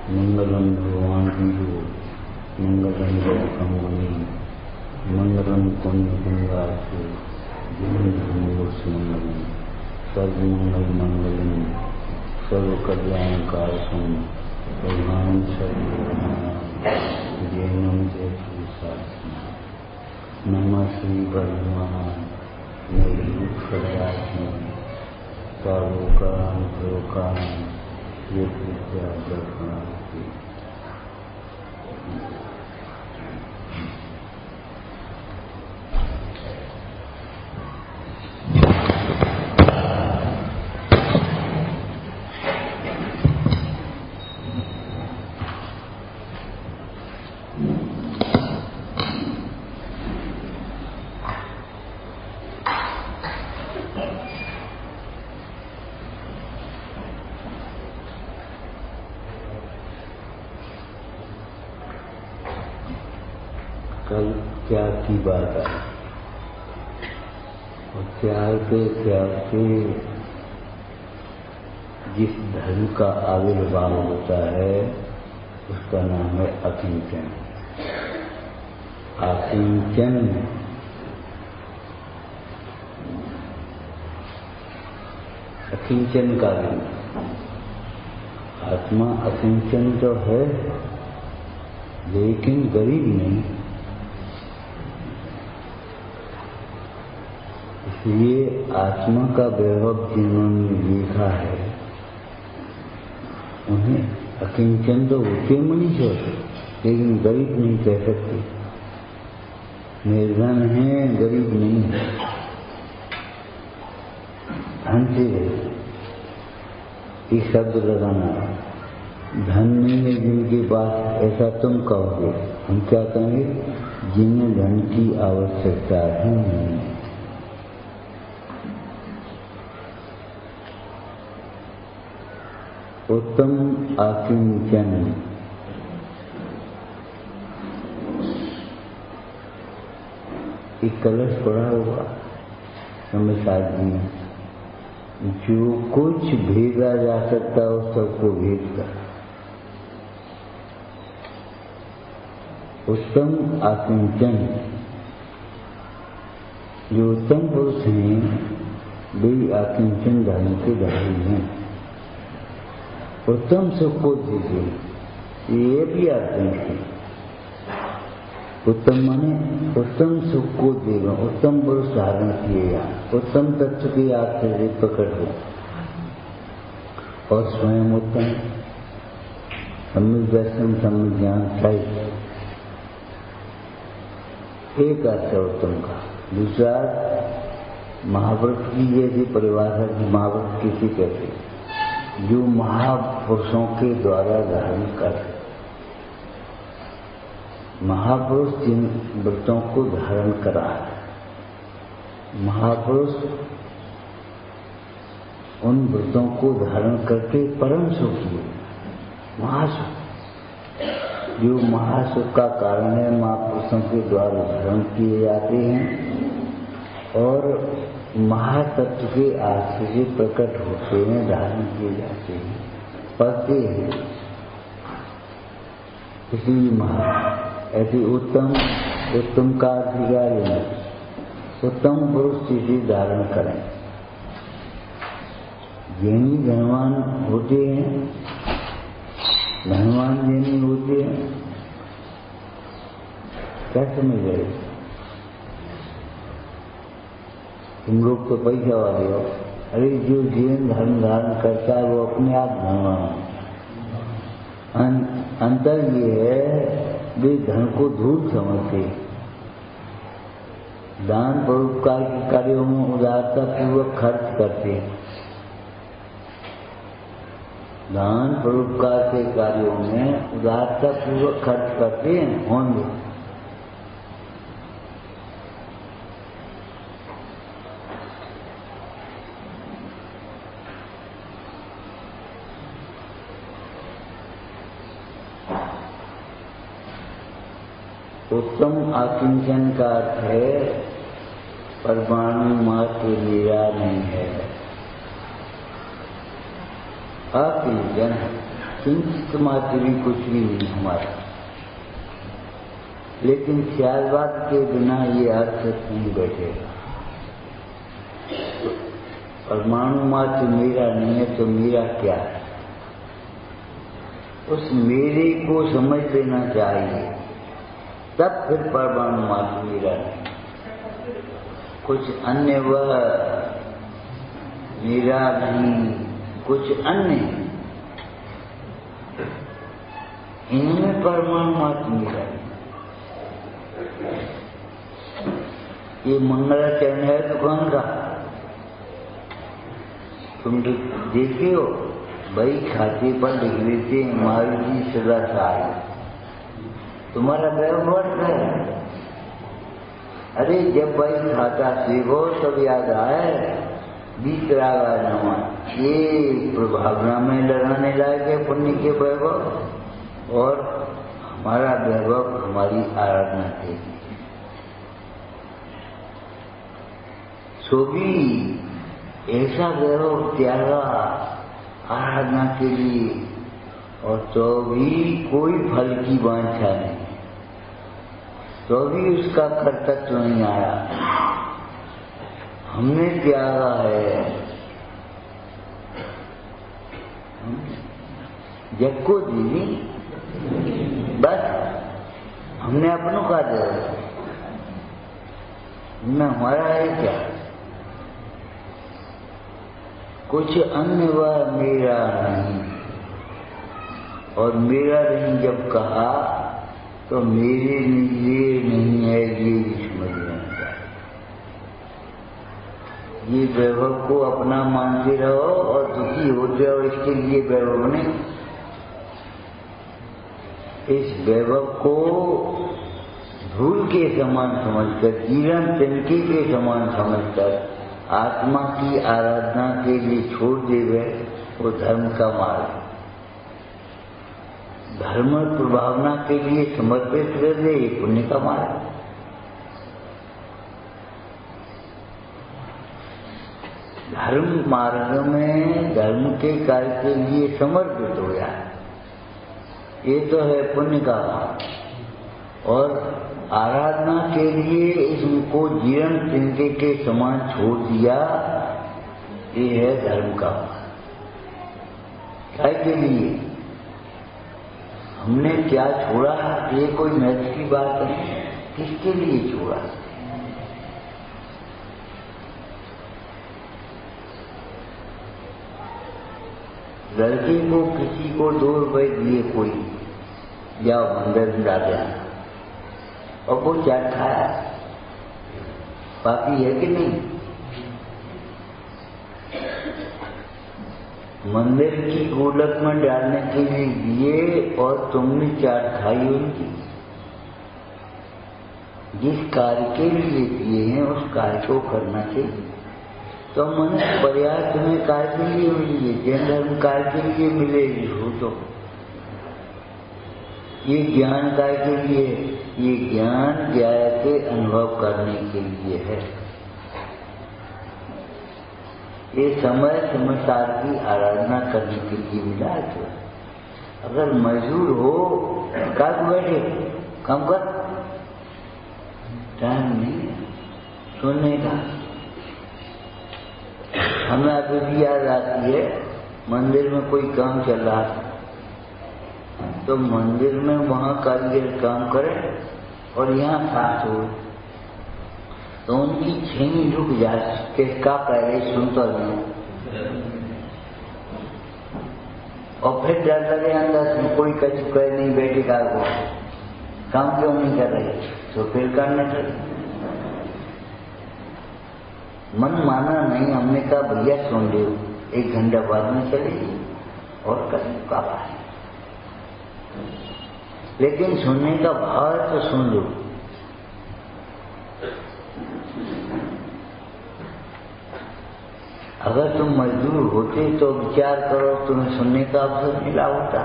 मंगलम भगवान विभु मंगलम गौतममुनि मंगलम पुण्य गंगासु मंगलम सर्वमंगल मंगलम सर्व कल्याण कारकम प्रधान सर्वनम जयतु शास्त्रम नमः श्री ब्रह्मण निर्भुक्षरात्म तालोकान लोकान ये विद्या दर्शनार्थी। कल त्याग की बात आई और त्याग से जिस धर्म का आविर्भाव होता है उसका नाम है अकिंचन। अकिंचन अकिंचन का धर्म, आत्मा अकिंचन तो है लेकिन गरीब नहीं। इसलिए आत्मा का वैभव जिन्होंने लिखा है उन्हें अकिंचन तो होते मनुष्य होते लेकिन गरीब नहीं कह सकते। निर्धन है गरीब नहीं है, धन से एक शब्द लगाना। धन नहीं है जिनके पास ऐसा तुम कहोगे, हम क्या कहेंगे? जिन्हें धन की आवश्यकता ही नहीं। उत्तम अकिंचन एक कलश पड़ा होगा हमेशा में, जो कुछ भेजा जा सकता है उस सबको भेज कर। उत्तम अकिंचन जो उत्तम पुरुष हैं वे अकिंचन धर्म के धारी हैं। उत्तम सुख को दीजिए, ये भी आते हैं। उत्तम माने उत्तम सुख को देगा, उत्तम पुरुष धारण किएगा, उत्तम तत्व की आग से प्रकट हो और स्वयं उत्तम सम्यक दर्शन सम्यक ज्ञान चाहिए। एक अर्थ है उत्तम का। दूसरा महाव्रत की जैसी परिभाषा की महाव्रत किसी कहते हैं जो महापुरुषों के द्वारा धारण कर। महापुरुष जिन व्रतों को धारण करा है, महापुरुष उन व्रतों को धारण करके परम सुखी है, महासुख। जो महासुख का कारण है महापुरुषों के द्वारा धारण किए जाते हैं और महातत्व के आश्चर्य प्रकट होते हैं, धारण किए जाते हैं, पढ़ते हैं। इसलिए ऐसे उत्तम का अधिकार है। उत्तम पुरुष चीजें धारण करें। ज्ञानी धनवान होते हैं, धनवान ज्ञानी होते हैं। क्या समझ रहे? तुम लोग तो पैसा वाले हो। अरे जो जीवन धर्म धारण करता है वो अपने आप धनवान है। अंतर ये है वे धन को धूल समझते, दान परोपकार के कार्यों में उदारता पूर्वक खर्च करते। दान परोपकार के कार्यों में उदारता पूर्वक खर्च करते हैं होंगे। उत्तम आकिंचन का अर्थ है परमाणु मात्र मेरा नहीं है, आकिंचन किंचित मात्र भी कुछ भी नहीं हमारा। लेकिन ख्यालवाद के बिना ये अर्थ नहीं बैठेगा। परमाणु मात्र मेरा नहीं है तो मेरा क्या है, उस मेरे को समझ लेना चाहिए, तब फिर परमाणु मात्र मेरा नहीं। कुछ अन्य वह मेरा नहीं, कुछ अन्य इनमें परमाणु मात्र मेरा नहीं। ये मंगलाचरण है दुकान का, तुम देखे हो भाई, खाते पर लिख देते मारुति सदा साई, तुम्हारा व्यवहार है। अरे जब भाई खाता सीखो तब याद आए बीत रागा नमा, ये प्रभावना में लगाने लायक है पुण्य के वैभव, और हमारा वैभव हमारी आराधना के लिए। सो भी ऐसा वैभव त्यागा आराधना के लिए, और तो भी कोई फल की वांछा नहीं, तो भी उसका कर्तव्य नहीं आया। हमने त्यागा है जग को दी, बस हमने अपनों का दे, में हमारा है क्या? कुछ अन्य वह मेरा नहीं, और मेरा नहीं जब कहा तो मेरे लिए नहीं है, ये भी समझ लेना चाहिए। ये वैभव को अपना मानते रहो और दुखी होते रहो, इसके लिए वैभव नहीं। इस वैभव को धूल के समान समझकर, जीवन तिनके के समान समझकर आत्मा की आराधना के लिए छोड़ देवे, वो धर्म का मार्ग। धर्म प्रभावना के लिए समर्पित कर दे, ये पुण्य का मार्ग। धर्म मार्ग में धर्म के कार्य के लिए समर्पित हो जाए, ये तो है पुण्य का मार्ग। और आराधना के लिए इसको जीवन तिनके के समान छोड़ दिया, ये है धर्म का मार्ग। क्या के लिए हमने क्या छोड़ा, ये कोई महत्व की बात नहीं। किसके लिए छोड़ा? लड़के को किसी को 2 रुपए दिए, कोई जाओ मंदिर में जाते हैं, और वो चाट खाया, पापी है कि नहीं? मंदिर की गोलक में डालने के लिए दिए और तुमने चाट खाई उनकी। जिस कार्य के लिए दिए हैं उस कार्य को करना चाहिए। तो मनुष्य पर्याय तुम्हें कार्य के लिए मिली है, जैन धर्म कार्य के लिए मिलेगी हो, तो ये ज्ञान कार्य के लिए, ये ज्ञान ज्ञान के अनुभव करने के लिए है। ये समय समझदार की आराधना करने के लिए मिला है। तो अगर मजदूर हो, कब बैठे काम कर, टाइम नहीं सुनने का। हमें अभी भी याद आती है, मंदिर में कोई काम चल रहा था, तो मंदिर में वहाँ कारीगर काम करे और यहाँ साथ हो, तो उनकी छेनी रुक जाए, किसका पहले सुनता नहीं, और फिर डर लगे अंदर से कोई कछु कह नहीं, बेटेगा को काम क्यों नहीं कर रहे, तो फिर करना चाहिए। मन माना नहीं, हमने कहा भैया सुन लो, 1 घंटा बाद में चलेगी और कभी का है, लेकिन सुनने का भाव है तो सुन लो। अगर तुम मजदूर होते तो विचार करो, तुम्हें सुनने का अवसर मिला होता,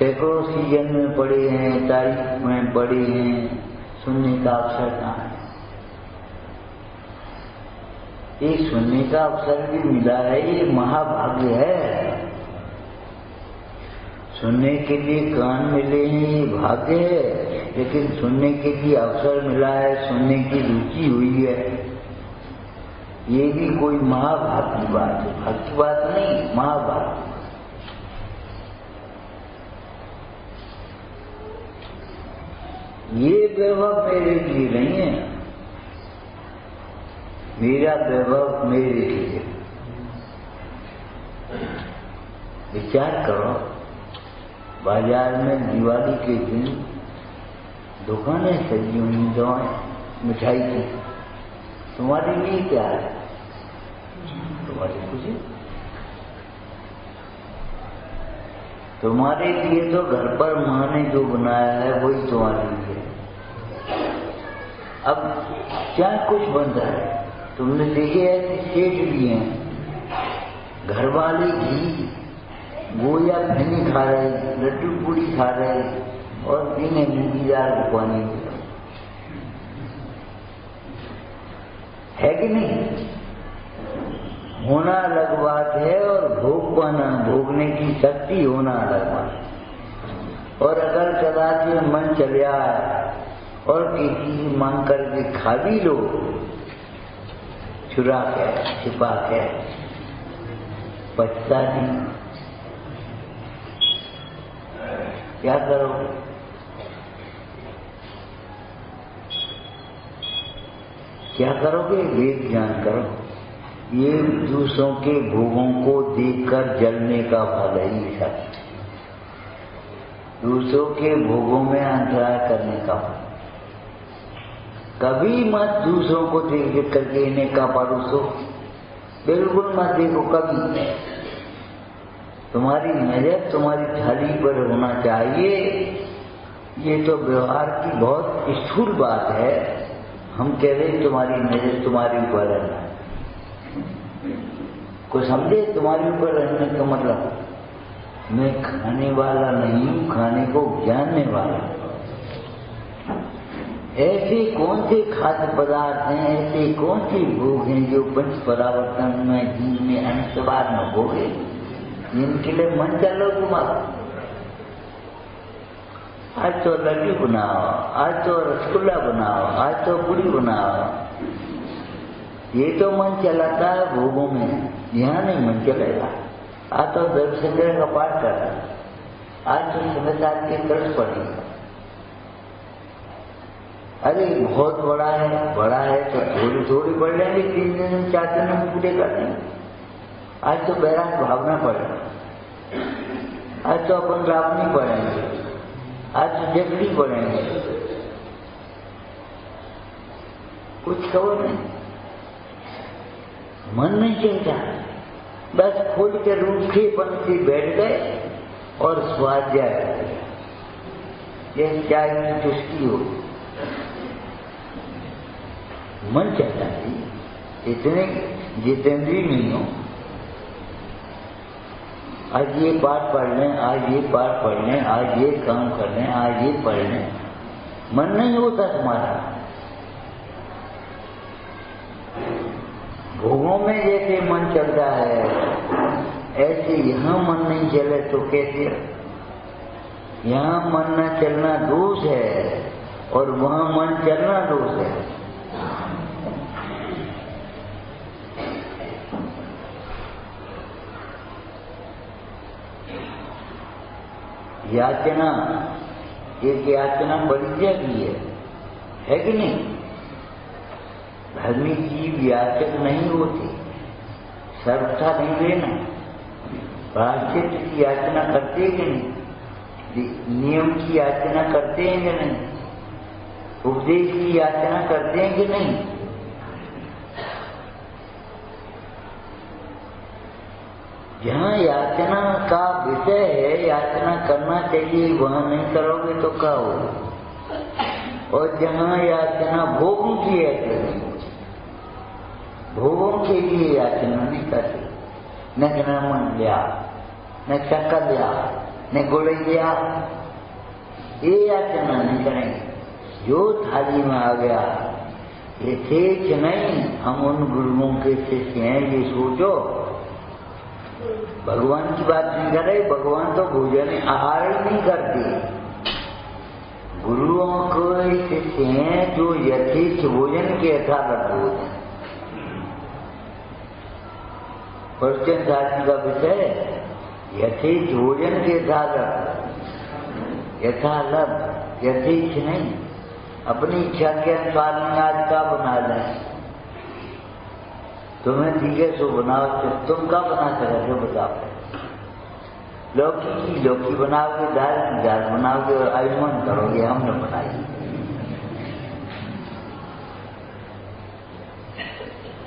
सैकड़ों सीजन में पढ़े हैं, तारीख में पढ़े हैं, सुनने का अवसर कहाँ है? ये सुनने का अवसर भी मिला है, ये महाभाग्य है। सुनने के लिए कान मिले हैं, ये भाग्य है। लेकिन सुनने के लिए अवसर मिला है, सुनने की रुचि हुई है, ये भी कोई महाभाग्य की बात है। भाग्य की बात नहीं, महाभाग्य। ये वैभव मेरे लिए नहीं है, मेरा वैभव मेरे लिए। विचार करो, बाजार में दिवाली के दिन दुकानें सजी हुई दवाएं मिठाई की, तुम्हारे लिए क्या है? तुम्हारी खुशी। तुम्हारे लिए तो घर पर माँ ने जो बनाया है वही तुम्हारे लिए। अब क्या कुछ बन रहा है, तुमने देखे ऐसे सेठ भी हैं, घर वाले घी गोया खनी खा रहे, लड्डू पूड़ी खा रहे और पीने मूंगीदार पानी है कि नहीं? होना अलग बात है और भोग पाना, भोगने की शक्ति होना अलग बात है। और अगर कदाच मन चल आए और किसी मांग करके खा भी लो, चुरा के छिपा के, पछता नहीं, क्या करोगे? क्या करोगे? वेद ज्ञान करो। ये दूसरों के भोगों को देखकर जलने का फल है ये सब। दूसरों के भोगों में अंतराय करने का फल। कभी मत दूसरों को देख करके इन्हें का परोसो, बिल्कुल मत देखो कभी। तुम्हारी नजर तुम्हारी थाली पर होना चाहिए। ये तो व्यवहार की बहुत स्थूल बात है। हम कह रहे तुम्हारी नजर तुम्हारे ऊपर रहना, कोई समझे? तुम्हारे ऊपर रहने का मतलब मैं खाने वाला नहीं हूं, खाने को जानने वाला। ऐसे कौन से खाद्य पदार्थ हैं, ऐसे कौन से भोग हैं जो पंच परावर्तन में जीव में अंशवाद न भोगे, जिनके लिए मन चलो तुम्हारा। आज तो लड्डू बनाओ, आज तो रसगुल्ला बनाओ, आज तो पूरी बनाओ, ये तो मन चलाता है भोगों में। यहाँ नहीं मन चलेगा। आज तो दर्शन का पाठ कर रहा, आज तो समय साथ के कर्ज पड़ेगा। अरे बहुत बड़ा है तो थोड़ी थोड़ी बढ़ लेंगे, 3 दिन 4 दिन हम पूरे कर देंगे। आज तो बैराग भावना पड़ेगा, आज तो अपन रावनी पढ़ेंगे, आज तो जगड़ी पढ़ेंगे, कुछ खबर नहीं, मन नहीं चलता। बस खोल के रूखेपन से बैठ गए और स्वाध्याय कर दिया, जैसे चाय की चुस्की हो। मन चाहता है इतने जितेंद्रीय नहीं हो, आज ये पाठ पढ़ लें, आज ये पाठ पढ़ लें, आज ये काम कर लें, आज ये पढ़ लें। मन नहीं होता तुम्हारा। भोगों में जैसे मन चलता है, ऐसे यहाँ मन नहीं चले तो कैसे? यहाँ मन न चलना दोष है और वहाँ मन चलना दोष है। याचना, एक याचना परिचय की है कि नहीं? धर्मी जीव याचक नहीं होती, सर्वथा नहीं लेना। प्रायश्चित की याचना करते कि नहीं? नियम की याचना करते हैं कि नहीं? उपदेश की याचना करते हैं कि नहीं? जहाँ याचना का विषय है, याचना करना चाहिए, वहाँ नहीं करोगे तो क्या होगा? और जहाँ याचना भोगों की है, भोगों के लिए याचना नहीं करते। न मन लिया, न चक्कर लिया, न गुड़ैया, ये याचना नहीं करेंगे। जो थाली में आ गया यथेच नहीं। हम उन गुरुओं के शिष्य हैं, ये सोचो। भगवान की बात नहीं कर रहे, भगवान तो भोजन आहार ही नहीं करते। गुरुओं को शिष्य हैं जो यथेच भोजन के यथावत भोजन। प्रवचन शास्त्र का विषय यथेच भोजन के यथालभ, यथेच नहीं। अपनी इच्छा के अनुसार में आज का बना लें, तुम्हें ठीक है सो बनाओ। तुम क्या बना सकते हो बताओ? लौकी की लौकी बनाओगे, दाल की दाल बनाओगे और आयुष्मान करोगे हमने बनाई।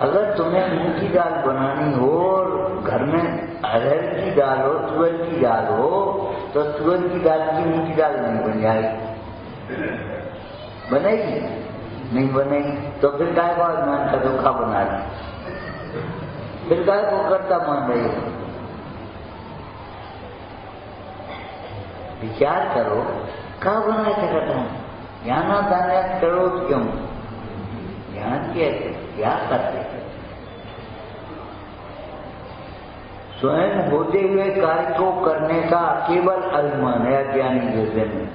अगर तुम्हें मूंग की दाल बनानी हो और घर में अरहर की दाल हो, तुअर की दाल हो, तो तुअर की दाल की मूंग की दाल नहीं बन जाएगी। बनेगी? नहीं बनेगी। तो फिर गाय को आयुष्मान का धोखा बना दी, फिर गाय को करता मान रही हो। विचार करो, क्या बना सकता हूं? ज्ञाना दाना करो क्यों? ज्ञान क्या करते? स्वयं होते हुए कार्य को करने का केवल अभिमान है अज्ञानी हृदय में,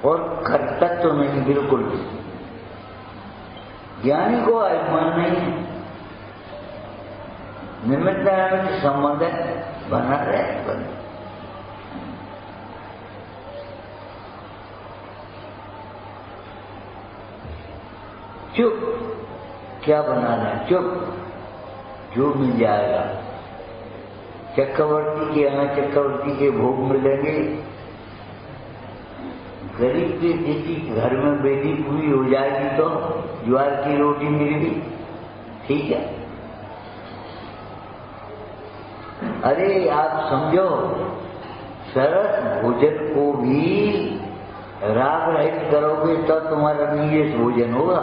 और कर्तव्य तो नहीं बिल्कुल भी। ज्ञानी को अभिमान नहीं है, निमित्त संबंध बना रहे। चुप, क्या बनाना? चुप, जो मिल जाएगा। चक्रवर्ती के यहाँ चक्रवर्ती के भोग मिलेंगे। गरीब के किसी घर में बेटी पूरी हो जाएगी तो ज्वार की रोटी मिलेगी, ठीक है। अरे आप समझो, सरस भोजन को भी राग रहित करोगे तो तुम्हारा नीरस भोजन होगा।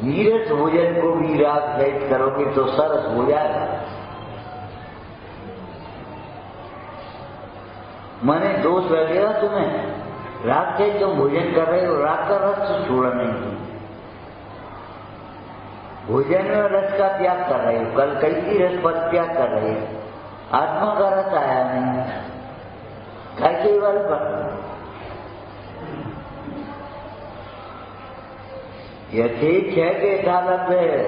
नीरस भोजन को भी राग रहित करोगे तो सरस हो जाएगा। माने दोष लगेगा तुम्हें। राग से तुम भोजन कर रहे हो, राग का रस छोड़ा नहीं तुम। भोजन में रस का त्याग कर रहे हो, कल कई रस पर त्याग कर रहे हो। आत्मा का रस आया नहीं, कैसे वाल पर यथेच है कि यथालभ है।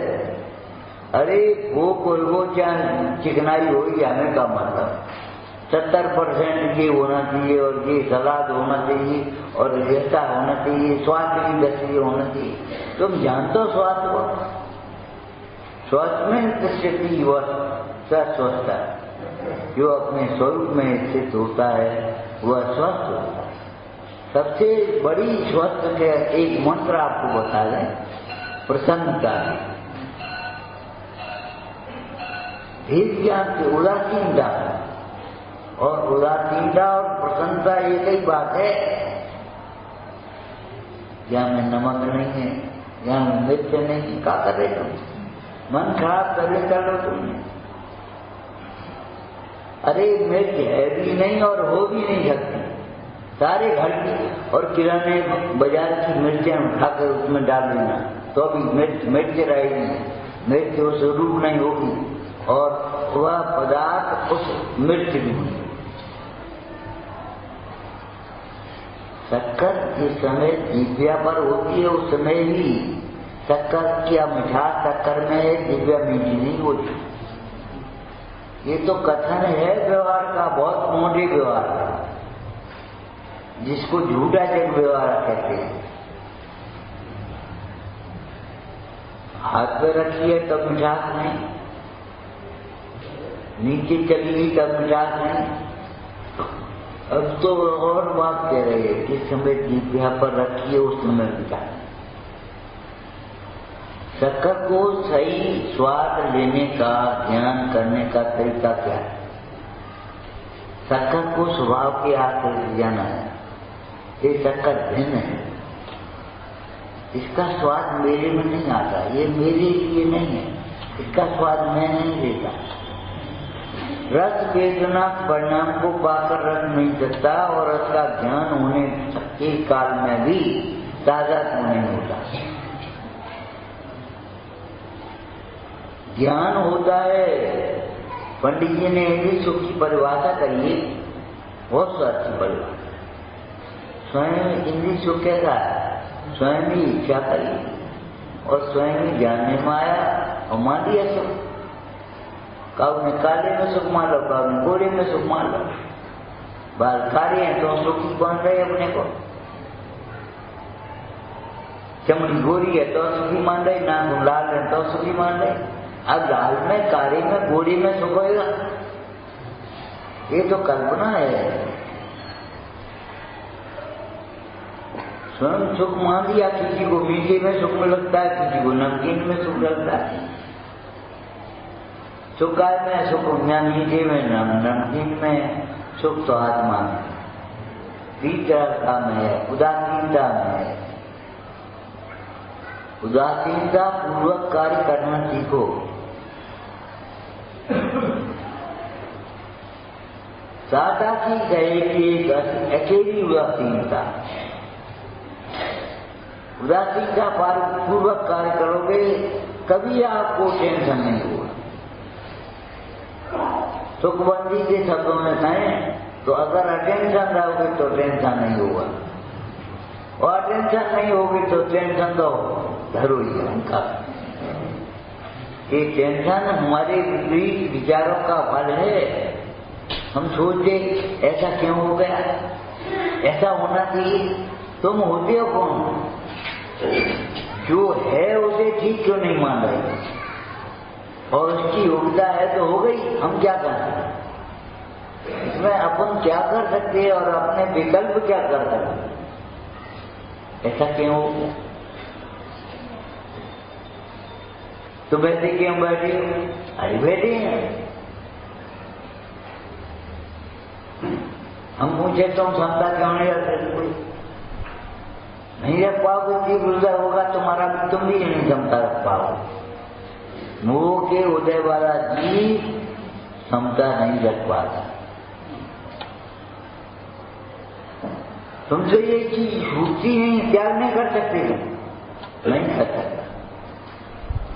अरे वो चाहे चिकनाई होगी, हमें का मतलब 70% ये होना चाहिए और ये सलाद होना चाहिए और ऐसा होना चाहिए, स्वास्थ्य की दृष्टि होना चाहिए। तुम जानते हो स्वास्थ्य को? स्वास्थ्य में स्थिति वह स्वस्थ है। जो अपने स्वरूप में स्थित होता है वह स्वस्थ होता है। सबसे बड़ी स्वस्थ के एक मंत्र आपको बता दें, प्रसन्नता। धीर ज्ञान से उदासीनता, और उदासीनता और प्रसन्नता एक ही बात है। यहाँ में नमक नहीं है, यहाँ में मिर्च नहीं, क्या कर रहे तुम? मन खराब कर लो तुमने। अरे मिर्च है भी नहीं और हो भी नहीं सकती। सारे घर की और किराने बाजार की मिर्चें उठाकर उसमें डाल देना तो भी मिर्च रहेगी। मिर्च उस रूप नहीं होगी और वह पदार्थ उस मिर्च भी होगी। शक्कर जिस समय दिव्या पर होती है उस समय ही शक्कर क्या मिठास शक्कर में है, दिव्या मीठी नहीं होती। ये तो कथन है व्यवहार का, बहुत मोटे व्यवहार का, जिसको झूठा जग व्यवहार कहते हैं। हाथ पे रखी है तब मिठास नहीं, नीचे चली गई तब मिठास नहीं। अब तो और बात कह रही है, जिस समय जिह्वा पर रखी है उस समय मिठास। शक्कर को सही स्वाद लेने का ध्यान करने का तरीका क्या है? शक्कर को स्वभाव के हाथ से जाना है। ये शक्कर भिन्न है, इसका स्वाद मेरे में नहीं आता, ये मेरे लिए नहीं है, इसका स्वाद मैं नहीं लेता। रस वेदना परिणाम को पाकर रख नहीं सकता और रस का ज्ञान होने के काल में भी ताजा क्यों नहीं होता। ज्ञान होता है। पंडित जी ने इंद्रिय सुख की परिभाषा करी है, बहुत अच्छी परिभाषा। स्वयं इंद्रिय सुख कैसा है, स्वयं ही इच्छा करी और स्वयं ही जानने में आया और मान दिया सुख। कब ने काले में सुख मान लो, कब ने गोरे में सुख मान लो। बाल कार्य है तो सुखी बन रहे अपने को, चमड़ी गोरी है तो सुखी मान रहे, नाक लाल है तो सुखी मान रहे। अब लाल में, काले में, गोरी में सुख होगा, ये तो कल्पना है। स्वयं सुख मान दिया। किसी को मीठे में सुख लगता है, किसी को नमकीन में सुख लगता है। सुख में सुख मीठे में, नमकीन में सुख तो आत्मा में, तीव्रता में है, उदासीनता में है। उदासीनता पूर्वक कार्य करना सीखो। सादा की गए कि एक अकेली उदासीनता, उदासीनता पूर्वक कार्य करोगे कभी आपको टेंशन नहीं होगा। सुखबंदी के शब्दों में कहें तो अगर अटेंशन रहोगे तो टेंशन नहीं होगा, और अटेंशन नहीं होगी तो टेंशन तो धरो ही है उनका। ये टेंशन हमारे विपरीत विचारों का फल है। हम सोचते ऐसा क्यों हो गया, ऐसा होना चाहिए। तुम होते हो कौन? जो है उसे ठीक क्यों नहीं मान रहे? और उसकी योग्यता है तो हो गई, हम क्या कर सकते? इसमें अपन क्या कर सकते हैं और अपने विकल्प क्या कर सकते? ऐसा क्यों हो गया? तो बैठे क्यों बैठे? अरे बैठे हैं। हम पूछे तो क्षमता क्यों नहीं रख सकते? कोई नहीं रख पाओगे, जीव हृदय होगा तुम्हारा भी, तुम भी नहीं क्षमता रख पाओगे। मोह के उदय वाला जीव क्षमता नहीं रख पाता। तुमसे ये चीज छूटती नहीं, त्याग नहीं कर सकते, नहीं कर सकता।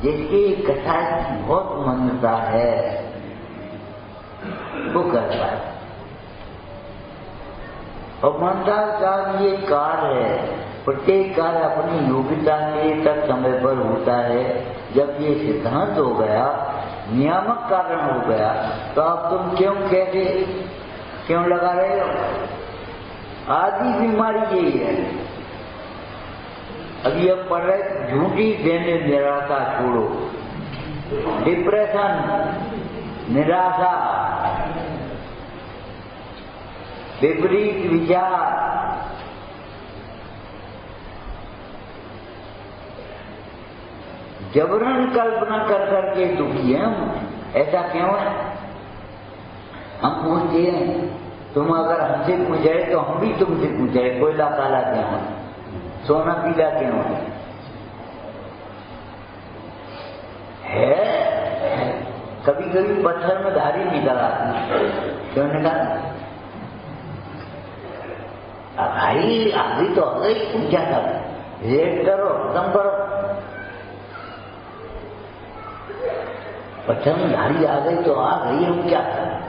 जिसकी कथा की बहुत मान्यता है वो कर पाए। और मानता का ये कार्य है, प्रत्येक कार्य अपनी योग्यता के तक समय पर होता है। जब ये सिद्धांत हो गया, नियामक कारण हो गया, तो अब तुम क्यों कैसे क्यों लगा रहे हो? आदि बीमारी यही है। अभी अब पढ़ रहे झूठी देने निराशा छोड़ो, डिप्रेशन, निराशा, विपरीत विचार, जबरन कल्पना कर करके दुखी है हम। ऐसा क्यों है? हम पूछते हैं, तुम अगर हमसे पूछे तो हम भी तुमसे पूछे, कोयला काला क्यों है, सोना पीला क्यों है? कभी कभी पत्थर में धारी निकल आती, क्यों निकाल? भाई अभी तो आ गई, पूछा कर, रेट करो, खत्म करो। पत्थर में धारी आ गई तो आ गई, हम क्या करें?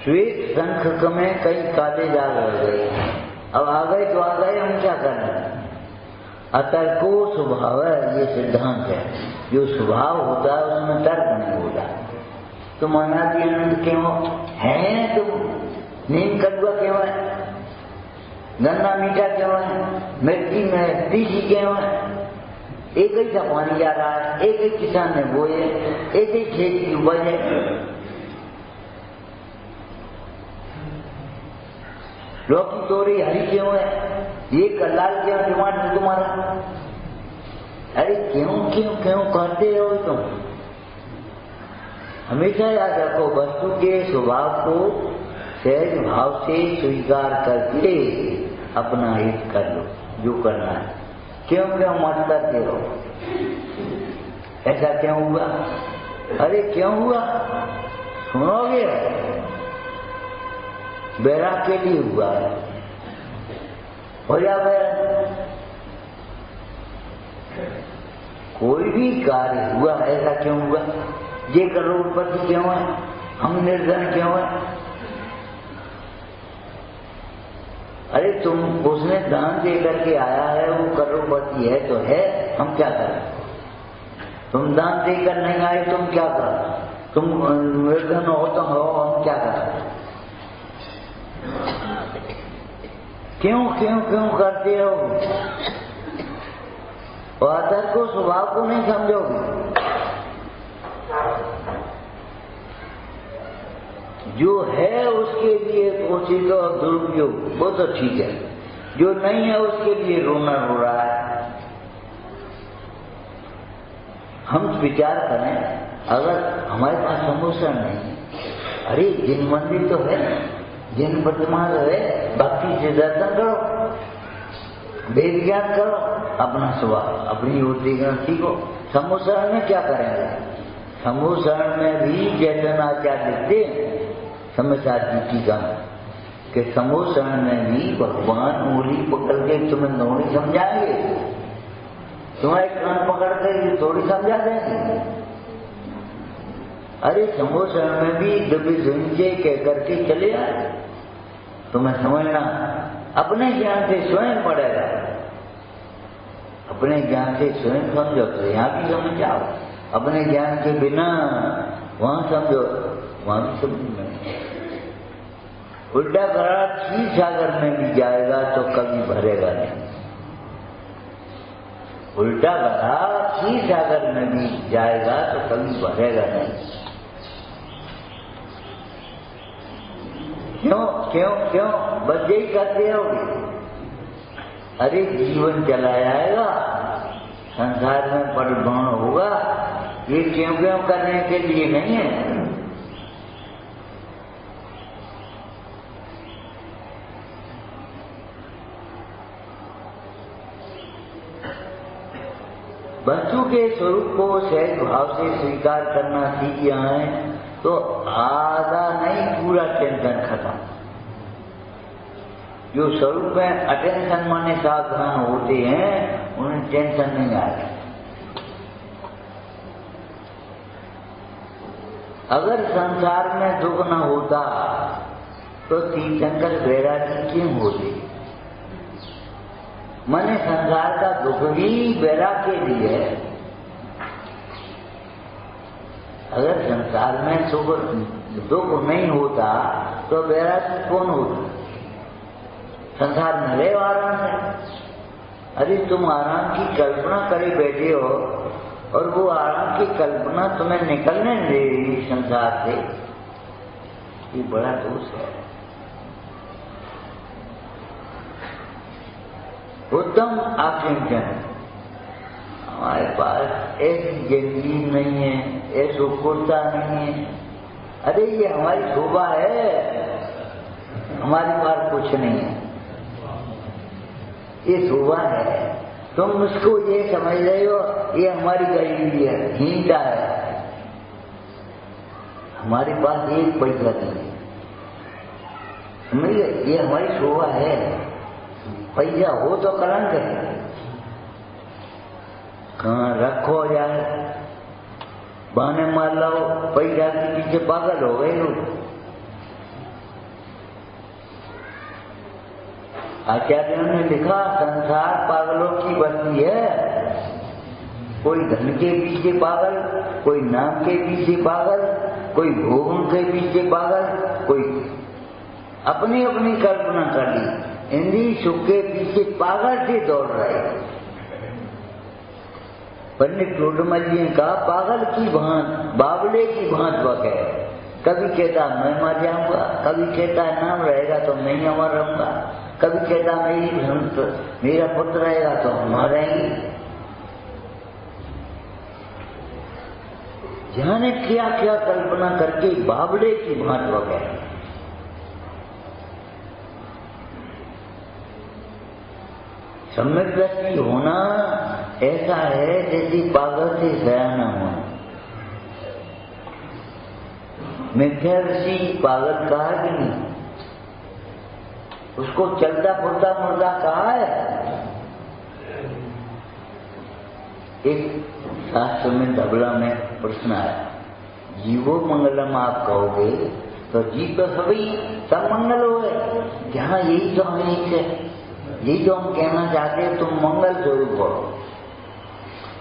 श्वेत शंख में कई काले दाग रह गए, अब आ गए तो आ गए, हम क्या करें? अतर्को स्वभाव है, ये सिद्धांत है। जो स्वभाव होता है उसमें तर्क नहीं होता। तुम अनादि अनंत क्यों है? तुम नीम कड़वा क्यों है? गन्ना मीठा क्यों है? मिर्ची में तीखी क्यों है? एक ही सा पानी जा रहा है, एक ही किसान ने बोए, एक ही खेत की उपज है। लौकी तोरी हरी क्यों है? ये लाल क्यों टमाटर तुम्हारा? अरे क्यों क्यों क्यों करते हो तुम? हमेशा याद रखो, वस्तु के स्वभाव को सहज भाव से स्वीकार करके अपना हित कर लो, जो करना है। क्यों क्यों मत करते हो? ऐसा क्यों हुआ? अरे क्यों हुआ सुनोगे? बैराग के लिए हुआ है, हो जा बैराग। कोई भी कार्य हुआ ऐसा क्यों हुआ? ये करोड़पति क्यों है, हम निर्धन क्यों है? अरे तुम उसने दान दे करके आया है, वो करोड़पति है तो है, हम क्या करें? तुम दान देकर नहीं आए, तुम क्या करो? तुम निर्धन हो तो हो, हम क्या करें? क्यों क्यों क्यों करते हो? आदर को स्वभाव को नहीं समझोगे। जो है उसके लिए कोशिश और दुरुपयोग वो तो ठीक है, जो नहीं है उसके लिए रोना रो रहा है। हम विचार करें, अगर हमारे पास समुचरण नहीं, अरे जिन मंदिर तो है, जिन प्रतिमा तो है, भक्ति से दर्शन करो, वेद ज्ञान करो, अपना स्वभाव अपनी ओर देखना सीखो। समुचरण में क्या करेंगे? समुचरण में भी चैतन्याचार्य लिखते समझा टीका कि समुचरण में भी भगवान उंगली पकड़ के तुम्हें नौड़ी समझाएंगे, तुम्हारे कान पकड़ के थोड़ी समझा देंगे। अरे समुचरण में भी दिव्य संजय कह करके चले आए, तुम्हें समझना अपने ज्ञान से स्वयं पड़ेगा, अपने ज्ञान से स्वयं समझो तो यहाँ भी समझ जाओ, अपने ज्ञान के बिना वहां समझो वहां भी समझ नहीं। उल्टा करा क्षीर सागर में भी जाएगा तो कभी भरेगा नहीं, उल्टा करा क्षीर सागर में भी जाएगा तो कभी भरेगा नहीं। क्यों क्यों क्यों? बस यही करते रहोगे। अरे जीवन चला जाएगा, संसार में परिभ्रमण होगा, ये क्यों क्यों करने के लिए नहीं है। वस्तु के स्वरूप को सहज भाव से स्वीकार करना सीख जाए तो आधा नहीं पूरा टेंशन खत्म। जो स्वरूप में अटेंशन माने सावधान होते हैं उन्हें टेंशन नहीं आती। अगर संसार में दुख न होता तो तीर्थंकर वैरागी क्यों होते? माने संसार का दुख भी वैराग के लिए है। अगर संसार में दुख नहीं होता तो वैरागी कौन होता? संसार में रहे आराम से। अरे तुम आराम की कल्पना करे बैठे हो और वो आराम की कल्पना तुम्हें निकलने दे रही संसार से, ये बड़ा दोष है। उत्तम आकांक्षण हमारे पास ऐसी जिंदगी नहीं है, ऐसा कुर्ता नहीं है। अरे ये हमारी शोभा है, हमारे पास कुछ नहीं है, ये शोभा है। तुम उसको ये समझ रहे हो ये हमारी गरीबी है, हीनता है। हमारे पास एक पैसा नहीं है, समझ गए? ये हमारी शोभा है। पैसा हो तो कलंक है, कहाँ रखो जाए, बहाने मार लाओ, पैसा के पीछे पागल हो गए लोग। आचार्यों ने लिखा संसार पागलों की बस्ती है। कोई धन के पीछे पागल, कोई नाम के पीछे पागल, कोई भोगों के पीछे पागल, कोई अपनी अपनी कल्पना कर ली, इंद्रिय सुख के पीछे पागल से दौड़ रहे। पंडित टोडरमल जी ने कहा पागल की भांत, बावले की भांत वक है। कभी कहता मैं मर जाऊंगा, कभी कहता नाम रहेगा तो मैं अमर रहूंगा, कभी कहता मेरा पुत्र रहेगा तो हम मरेंगे। जाने क्या क्या कल्पना करके बावले की भांत वक है। सम्यक दृष्टि होना ऐसा है जैसे पागल से सयाना हो। मिथ्या दृष्टि पागल कहा कि नहीं? उसको चलता फुरता मुर्दा कहा है। एक शास्त्र में धबला में प्रश्न आया, जीवो मंगलम आप कहोगे तो जीव तो सभी सब मंगल हो गए। जहाँ यही तो हमें यही तो हम कहना चाहते हैं, तुम मंगल स्वरूप हो।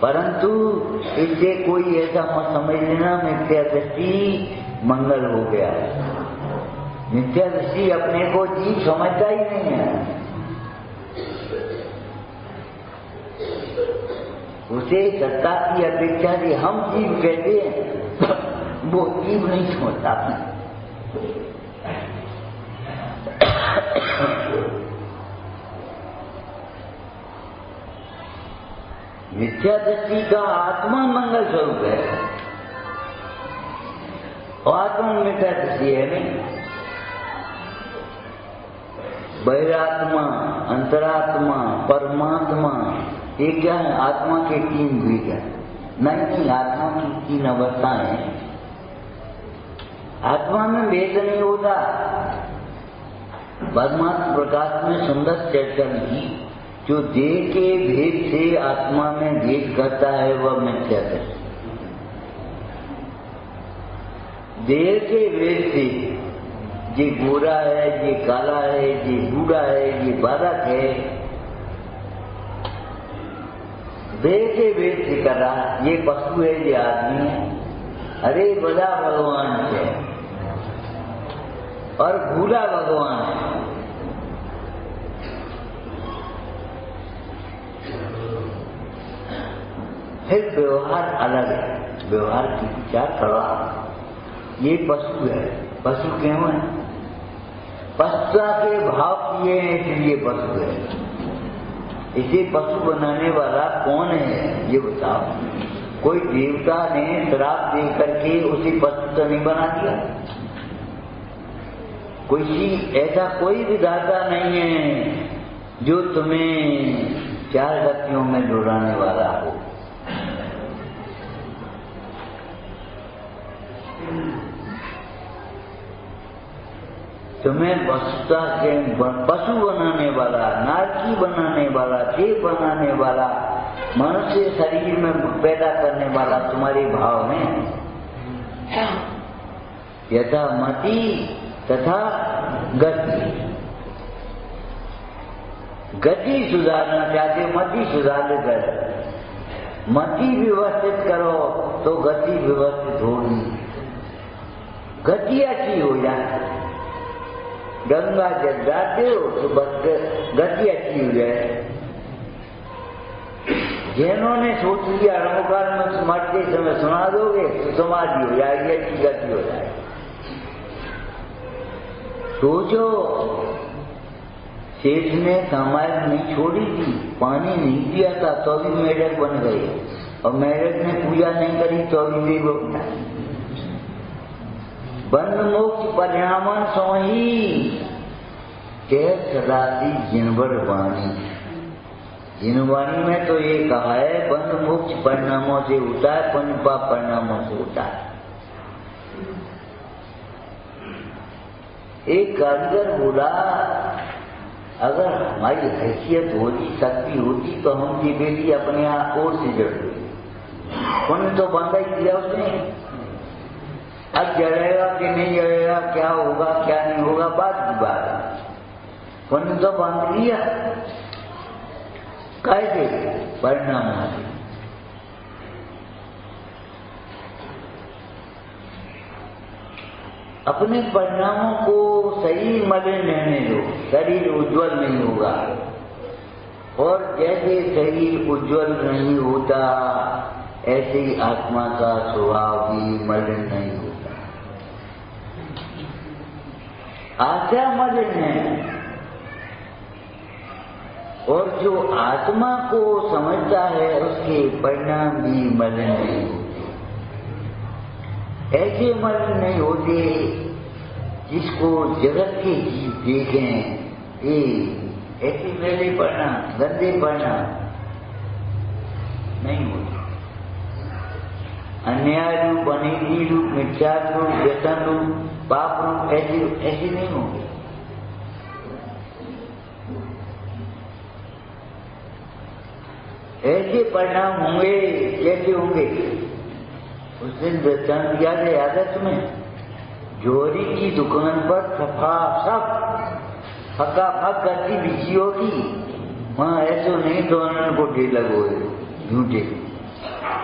परंतु इससे कोई ऐसा मत समझ लेना मिथ्या दृष्टि मंगल हो गया। मिथ्या दृष्टि अपने को जीव समझता ही नहीं है। उसे सत्ता की अपेक्षा से हम जीव कहते हैं, वो जीव नहीं समझता। मिथ्या दृष्टि का आत्मा मंगल स्वरूप है और आत्मा मिथ्या दृष्टि है नहीं। बहिरात्मा, अंतरात्मा, परमात्मा, ये क्या है? आत्मा के तीन द्वीप है। नहीं, आत्मा की तीन अवस्थाएं हैं। आत्मा में भेद नहीं होता। परमात्मा प्रकाश में सुंदर चर्चा की, जो देह के भेद से आत्मा में भेद करता है वह मिथ्या दृष्टि। देह के भेद से ये गोरा है, ये काला है, ये बूढ़ा है, ये बालक है, देह के भेद से कर रहा, ये पशु है, ये आदमी है। अरे बड़ा भगवान है और भूला भगवान है। फिर व्यवहार अलग है। व्यवहार की विचार करो। ये पशु है, पशु क्यों है? पशुता के भाव किए हैं इसलिए पशु है। इसे पशु बनाने वाला कौन है ये बताओ? कोई देवता ने श्राप दे करके उसे पशु तो नहीं बना दिया? ऐसा कोई विधाता नहीं है जो तुम्हें चार गतियों में दौड़ाने वाला हो। तुम्हें पशु बनाने वाला, नारकी बनाने वाला, देव बनाने वाला, मनुष्य शरीर में पैदा करने वाला तुम्हारे भाव में। यथा मति तथा गति। गति सुधारना चाहते हो, मति सुधार कर। मति व्यवस्थित करो तो गति व्यवस्थित होगी। गति अच्छी हो जाए। गंगा जल जाते हो तो बस गति अच्छी हो जाए। जिन्होंने सोच लिया नमोकार में मरते समय सुना दोगे तो समाधि हो जाएगी, अच्छी गति हो जाएगी। सोचो, शेष ने समाज नहीं छोड़ी थी, पानी नहीं दिया था तो भी मेढक बन गए, और मेढक ने पूजा नहीं करी तो भी देव बना। बंद मोक्ष परिणामन सोही कह सदासी जिनवर वाणी। जिनवाणी में तो ये कहा है बंद मोक्ष परिणामों से होता है, पुण्य पाप परिणामों से होता है। एक कारीगर बोला, अगर हमारी हैसियत होती, शक्ति होती तो हम ये बेटी अपने आप ओर से जड़ते। पुण्य तो बांधा ही दिया उसने। अब जड़ेगा कि नहीं जड़ेगा, क्या होगा क्या नहीं होगा बात की बात। पुण्य तो बांध लिया। कैसे? परिणाम आदि। अपने परिणामों को सही मलिन रहने दो, शरीर उज्जवल नहीं होगा। और जैसे शरीर उज्जवल नहीं होता ऐसे ही आत्मा का स्वभाव भी मलिन नहीं होता। आशा मलिन है, और जो आत्मा को समझता है उसके परिणाम भी मलिन नहीं होते। ऐसे मलिन नहीं होते जिसको जगत के जीव देखें, ऐसे मेले परिणाम, गंदे परिणाम नहीं होते। अन्याय रूप, अनिति रूप, मिथ्या रूप, व्यसन रूप, पाप रूप ऐसे नहीं होंगे। ऐसे परिणाम होंगे। कैसे होंगे? उस दिन दृष्टांत दिया गया, याद है तुम्हें? जोरी की दुकान पर सफा सब फका फक करती बिची होगी, वहां ऐसो नहीं तो उन्होंने को ढेर लगो झूठे।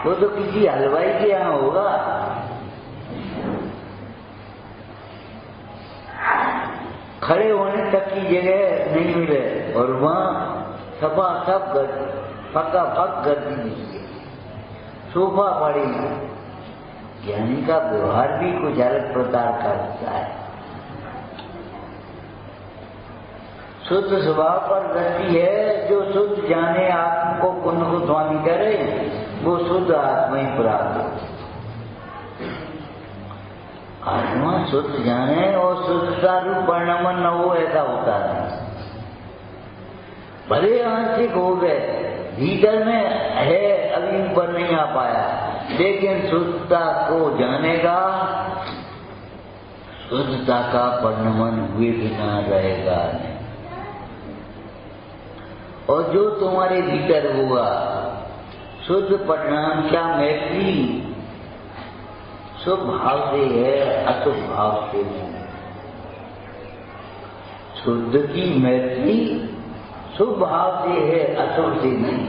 वो तो किसी हलवाई के यहाँ होगा। खड़े होने तक की जगह नहीं मिले और वहां सफा सब पक्का पक कर दीजिए, सोफा पड़ेगा। ज्ञानी का व्यवहार भी कुछ अलग प्रकार का होता है। शुद्ध स्वभाव पर दृष्टि है। जो शुद्ध जाने आत्मा को पुण्य को स्वामी करे, वो शुद्ध आत्मा ही प्राप्त हो। आत्मा शुद्ध जाने और शुद्धता रूप परिणामन न हो, ऐसा होता नहीं। भले आंशिक हो गए, भीतर में है, अभी ऊपर नहीं आ पाया, लेकिन शुद्धता को जानेगा, शुद्धता का परिणामन हुए बिना रहेगा नहीं। और जो तुम्हारे भीतर हुआ शुद्ध परिणाम क्या मैत्री शुभ भाव से है, अशुभ भाव से नहीं। शुद्ध की मैत्री शुभ भाव से है, अशुभ से नहीं।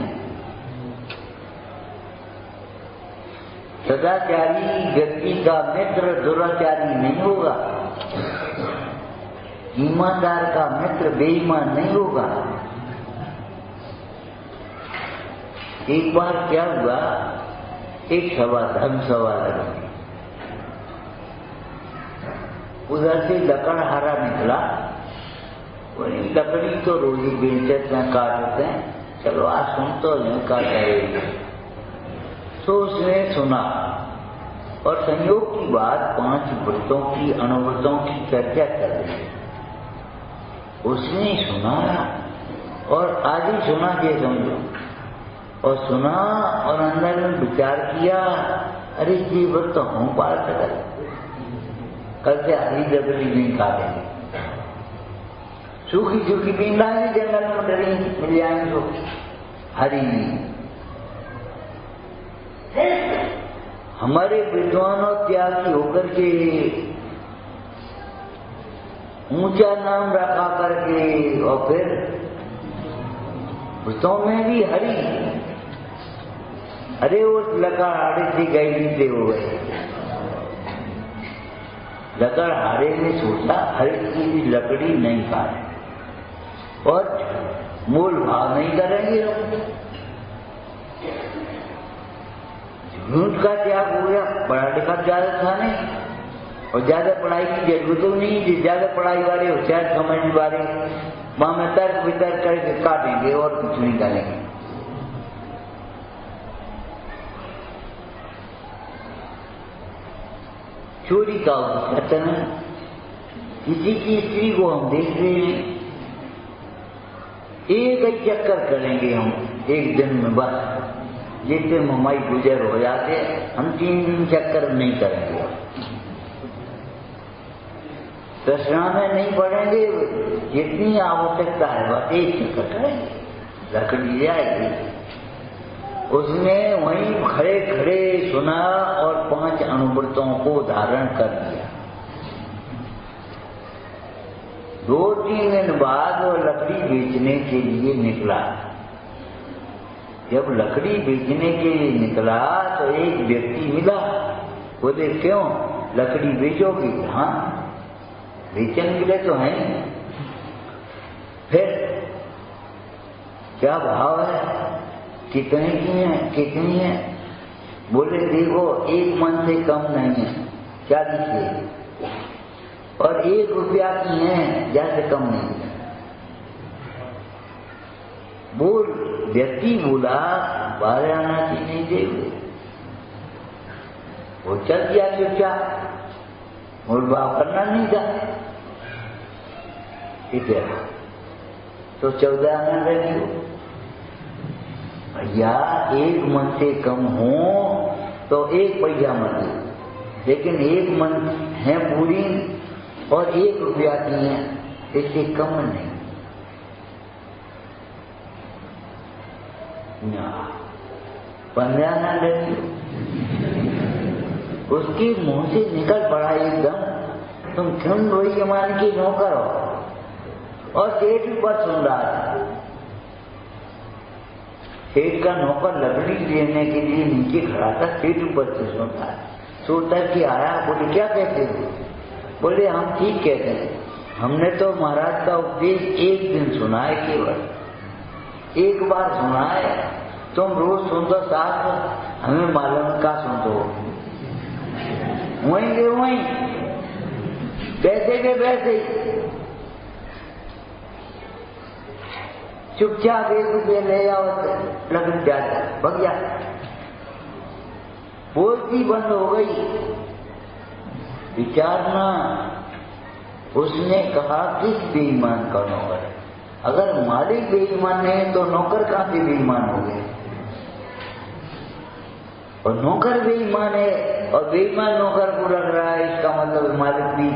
सदाचारी व्यक्ति का मित्र दुराचारी नहीं होगा, ईमानदार का मित्र बेईमान नहीं होगा। एक बार क्या हुआ, एक सभा, धर्म सभा लगी, उधर से लकड़हारा निकला। वही लकड़ी तो रोजी बेचते हैं, काटते हैं, चलो आज सुन तो नहीं काटेंगे। तो उसने सुना और संयोग की बात 5 व्रतों की, अनुव्रतों की चर्चा कर रही। उसने सुना और आज ही सुना के समझो, और सुना और अंदर में विचार किया, अरे ये व्रत तो हम पार कर, कल से हरी लकड़ी नहीं काटेंगे। सूखी सूखी बीन लाएंगे, जंगल में डरी मिल जाएंगे तो हरी। हमारे विद्वानों त्यागी होकर के ऊंचा नाम रखा करके और फिर व्रतों में भी हरी। अरे उस लकड़हारे से गई से हो गए। लकड़हारे ने सोचा हरी की भी लकड़ी नहीं काटे और मूल भाव नहीं करेंगे। झूठ का त्याग हो गया, पढ़ा लिखा ज्यादा था नहीं और ज्यादा पढ़ाई की जरूरत नहीं। ज्यादा पढ़ाई वाले होशियार समझने वाले वहां में तर्क वितर्क करके काटेंगे और कुछ नहीं करेंगे। चोरी का उद्घाटन है, किसी की स्त्री को हम देख रहे हैं, एक ही चक्कर करेंगे हम एक दिन में, बस जैसे ममाई गुजर हो जाते, हम 3 दिन चक्कर नहीं करेंगे। दशरा में नहीं पड़ेंगे, जितनी आवश्यकता है बस एक चक्कर करेंगे, लकड़ी जाएगी। उसने वहीं खड़े खड़े सुना और 5 अनुव्रतों को धारण कर लिया। 2-3 दिन बाद वो लकड़ी बेचने के लिए निकला। जब लकड़ी बेचने के लिए निकला तो एक व्यक्ति मिला। बोले क्यों लकड़ी बेचोगे? हाँ बेचने के लिए तो है। फिर क्या भाव है, कितने की है, कितनी है? बोले देखो 1 मन से कम नहीं है, 40 है, और 1 रुपया की है, ज्यादा कम नहीं है। बोल व्यक्ति बोला 12 आना की नहीं देंगे। वो चल गया चुपचाप, मोल भाव करना नहीं था। इतना तो 14 आना रही भैया, 1 मन से कम हो तो 1 पैसा मजदूरी, लेकिन 1 मन है पूरी और 1 रुपया की है, इससे कम नहीं। 15 ना लेती, उसके मुंह से निकल पड़ा एकदम, तुम क्यों लोही जमान की नौकर हो। और सेठ ऊपर सुन रहा था, सेठ का नौकर लकड़ी लेने के लिए नीचे खड़ा था, सेठ ऊपर से सुन रहा है। सोता कि आया, बोले क्या कहते हो? बोले हम ठीक कहते हैं, हमने तो महाराज का उपदेश 1 दिन सुना है, केवल 1 बार सुना है, तुम रोज सुन दो साथ, हमें मालूम का सुन दो, वहीं के वहीं, वैसे के वैसे, चुपचाप 1 रुपये ले जाओ, लग जाता भग जा। बोलती बंद हो गई। विचारना, उसने कहा किस बेईमान का नौकर है? अगर मालिक बेईमान है तो नौकर कहां से बेईमान हो गए? और नौकर बेईमान है और बेईमान नौकर को लग रहा है, इसका मतलब मालिक भी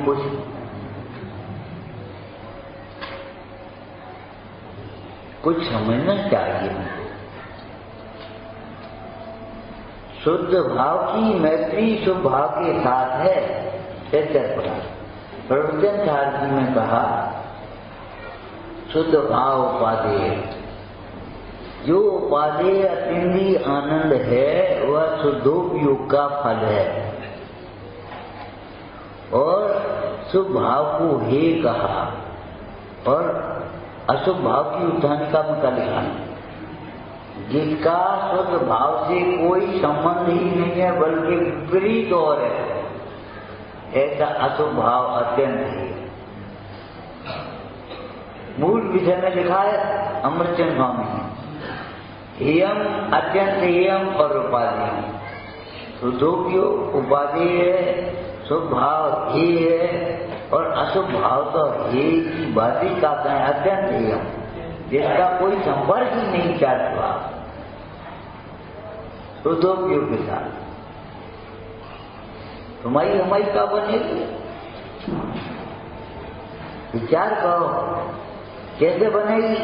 कुछ समझना चाहिए। शुद्ध भाव की मैत्री शुभ भाव के साथ है। प्रवचन सारथी में कहा शुद्ध भाव उपादेय, जो उपादेय अतिंद्रिय आनंद है वह शुद्धोपयोग का फल है। और शुभ भाव को हे कहा और अशुभ भाव की उत्थानिका में का लिखा, जिसका शुद्ध भाव से कोई संबंध ही नहीं है बल्कि विपरीत और है, ऐसा अशुभ भाव अत्यंत है। मूल विषय में लिखा है अमृतचंद स्वामी, एयम अत्यंत एयम और उपाधि, शुद्धोपयोग उपाधि है, शुभ भाव ये है और अशुभ भाव तो ये की बातें का कहें अत्यंत एयम, जिसका कोई संपर्क ही नहीं चाहता शुद्धोपयोग के साथ। तुम्हारी हमारी का बनेगी? विचार करो कैसे बनेगी?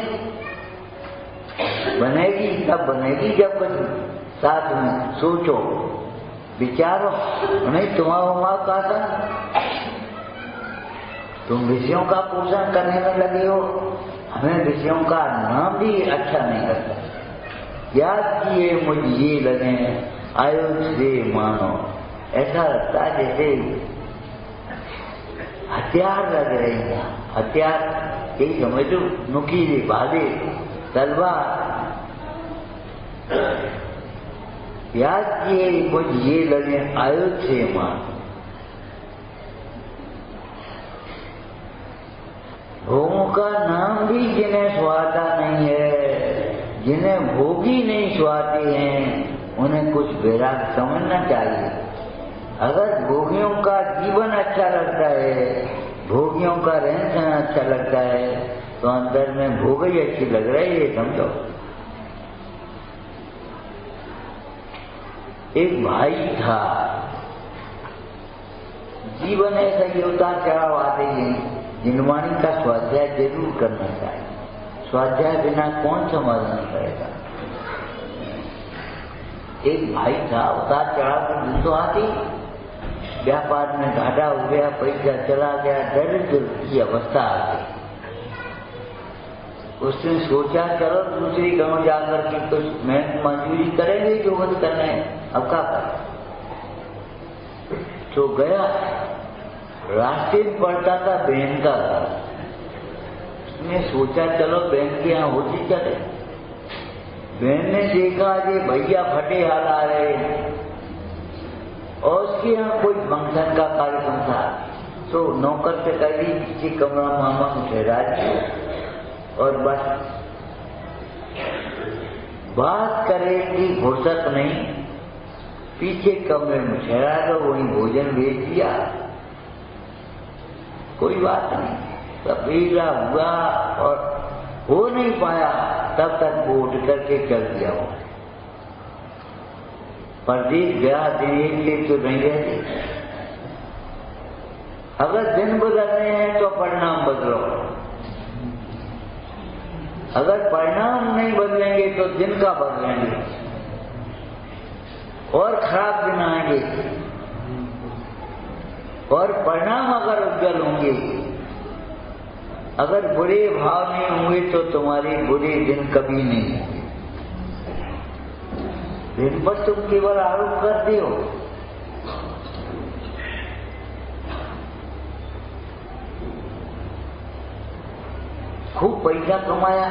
बनेगी तब बनेगी जब साथ में सोचो विचारो। नहीं तुम्हारा का था, तुम विषयों का पोषण करने में लगे हो, हमें विषयों का नाम भी अच्छा नहीं लगता। याद किए मुझ ये लगे आयुष से मानो, ऐसा लगता है जैसे हथियार लग रहे हैं। हथियार यही समझो, नुकीले भाले तलवार। याद किए मुझ ये लगे आयुष से मानो। भोगों का नाम भी जिन्हें स्वादा नहीं है, जिन्हें भोगी नहीं स्वाते हैं, उन्हें कुछ वैराग समझना चाहिए। अगर भोगियों का जीवन अच्छा लगता है, भोगियों का रहन सहन अच्छा लगता है, तो अंदर में भोग ही अच्छी लग रही है, समझो। एक भाई था, जीवन ऐसा ही उतार चढ़ाव आते हैं। जिनवाणी का स्वाध्याय जरूर करना चाहिए, स्वाध्याय बिना कौन समाधान करेगा। एक भाई था, उतार चढ़ाव के दिन तो आती, व्यापार में घाटा हो गया, पैसा चला गया, दरिद्र की अवस्था आ गई। उसने सोचा चलो दूसरी गांव जाकर के कुछ मेहनत मजदूरी करेंगे जो मत करना है, अब क्या करें। तो गया, रास्ते में पड़ता था बहन का घर। उसने सोचा चलो बहन के यहाँ होती चले। बहन ने देखा ये भैया फटे हाल आ रहे हैं और उसके यहाँ कोई फंक्शन का कार्यक्रम था, तो नौकर से कह दी पीछे कमरा मामा को ठहरा दिया और बस बात करे की फुर्सत नहीं, पीछे कमरे में ठहरा दो, वहीं भोजन भेज दिया, कोई बात नहीं। सवेरा हुआ और हो नहीं पाया, तब तक वो उठ करके चल दिया। प्रदीप ब्याह दिन एक से तो नहीं रहती। अगर दिन बदलने हैं तो परिणाम बदलो, अगर परिणाम नहीं बदलेंगे तो दिन का बदलेंगे और खराब दिन आएंगे। और परिणाम अगर उज्जवल होंगे, अगर बुरे भाव नहीं होंगे तो तुम्हारे बुरे दिन कभी नहीं होंगे। दिन पर तुम केवल आरोप करते हो। खूब पैसा कमाया,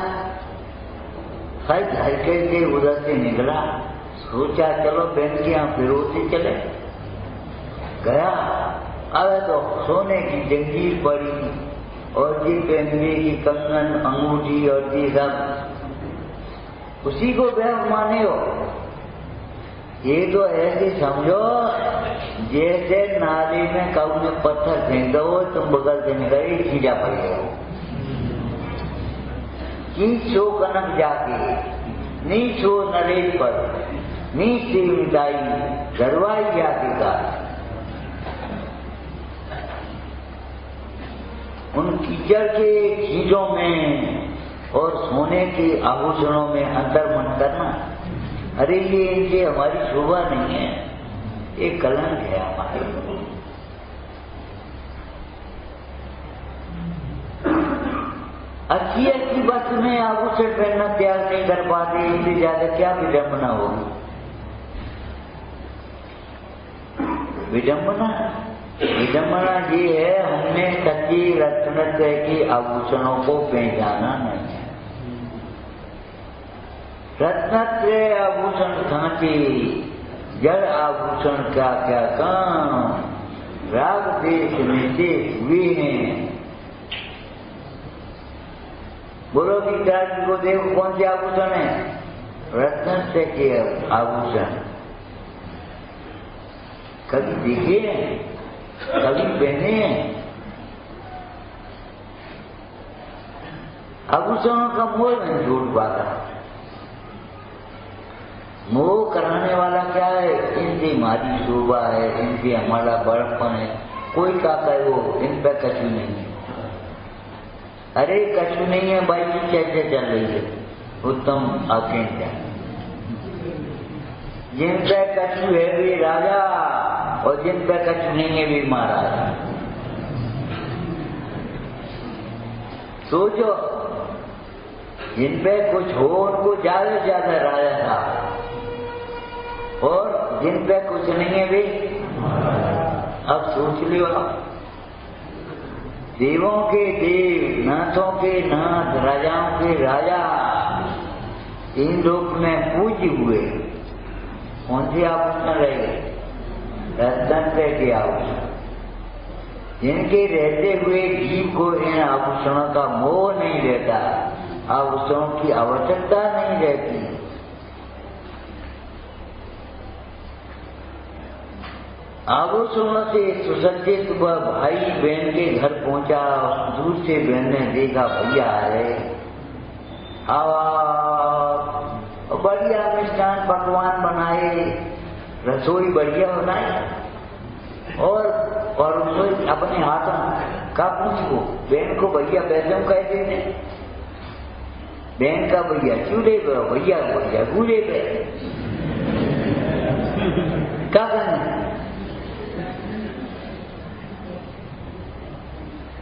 शायद घर के उधर से निकला, सोचा चलो बैंक के यहाँ फिरोते चले, गया। अब तो सोने की जंजीर पड़ी और जी पहनने की कंगन अंगूठी और ये सब उसी को व्यर्थ माने हो। ये तो ऐसे समझो जैसे नाली में कऊ ने पत्थर फेंक दो, तुम बगल से निकले खींचा पड़ गए। नीचो कनक जाके, नीचो नरेश पर, नीच से मिटाई दरवाई जाके का। उन कीचड़ के चीजों में और सोने के आभूषणों में अंतर मत करना। अरे ये इनके हमारी शोभा नहीं है, ये कलंक है हमारे। अच्छी अच्छी वस्तु में आभूषण पहनना त्याग नहीं कर पाते, इससे ज्यादा क्या विडंबना होगी। विडंबना ये है हमने सच्ची रत्नत्रय के आभूषणों को पहचाना नहीं है। रत्नत्रय आभूषण खांचे, जड़ आभूषण क्या क्या काम, राग देश में से हुए हैं। बोलो गीता जी को देखो कौन से आभूषण है? रत्नत्रय के आभूषण। कभी देखे हैं, कभी पहने हैं? आभूषणों का मोह नहीं छूट पाता। मोह कराने वाला क्या है? इनसे हमारी शोभा है, इनसे हमारा बड़पन है। कोई का कहे वो इन पे कछु नहीं है। अरे कछु नहीं है भाई की चर्चा चल रही है, उत्तम आकेंद्र। जिन पे कछु है वे राजा और जिन पे कछु नहीं है वे महाराज। सोचो, जिन पे कुछ हो उनको ज्यादा से ज्यादा राजा था, और जिन पे कुछ नहीं है वे। अब सोच लो, देवों के देव, नाथों के नाथ, राजाओं के राजा, इन लोक में पूज्य हुए कौन से आभूषण रहे? रत्नत्रय के आभूषण। जिनके रहते हुए जीव को इन आभूषणों का मोह नहीं रहता, आभूषणों की आवश्यकता नहीं रहती। आभूषणों से सुसज्जित वह भाई बहन के घर पहुंचा। दूर से बहन ने देखा भैया है, बढ़िया मिष्ठान पकवान बनाए, रसोई बढ़िया बनाई और रसोई अपने हाथों का पूछो। बहन को भैया पैसे कहते हैं, बहन का भैया चूल्हे पे, भैया भैया कूल्हे पे। क्या करना?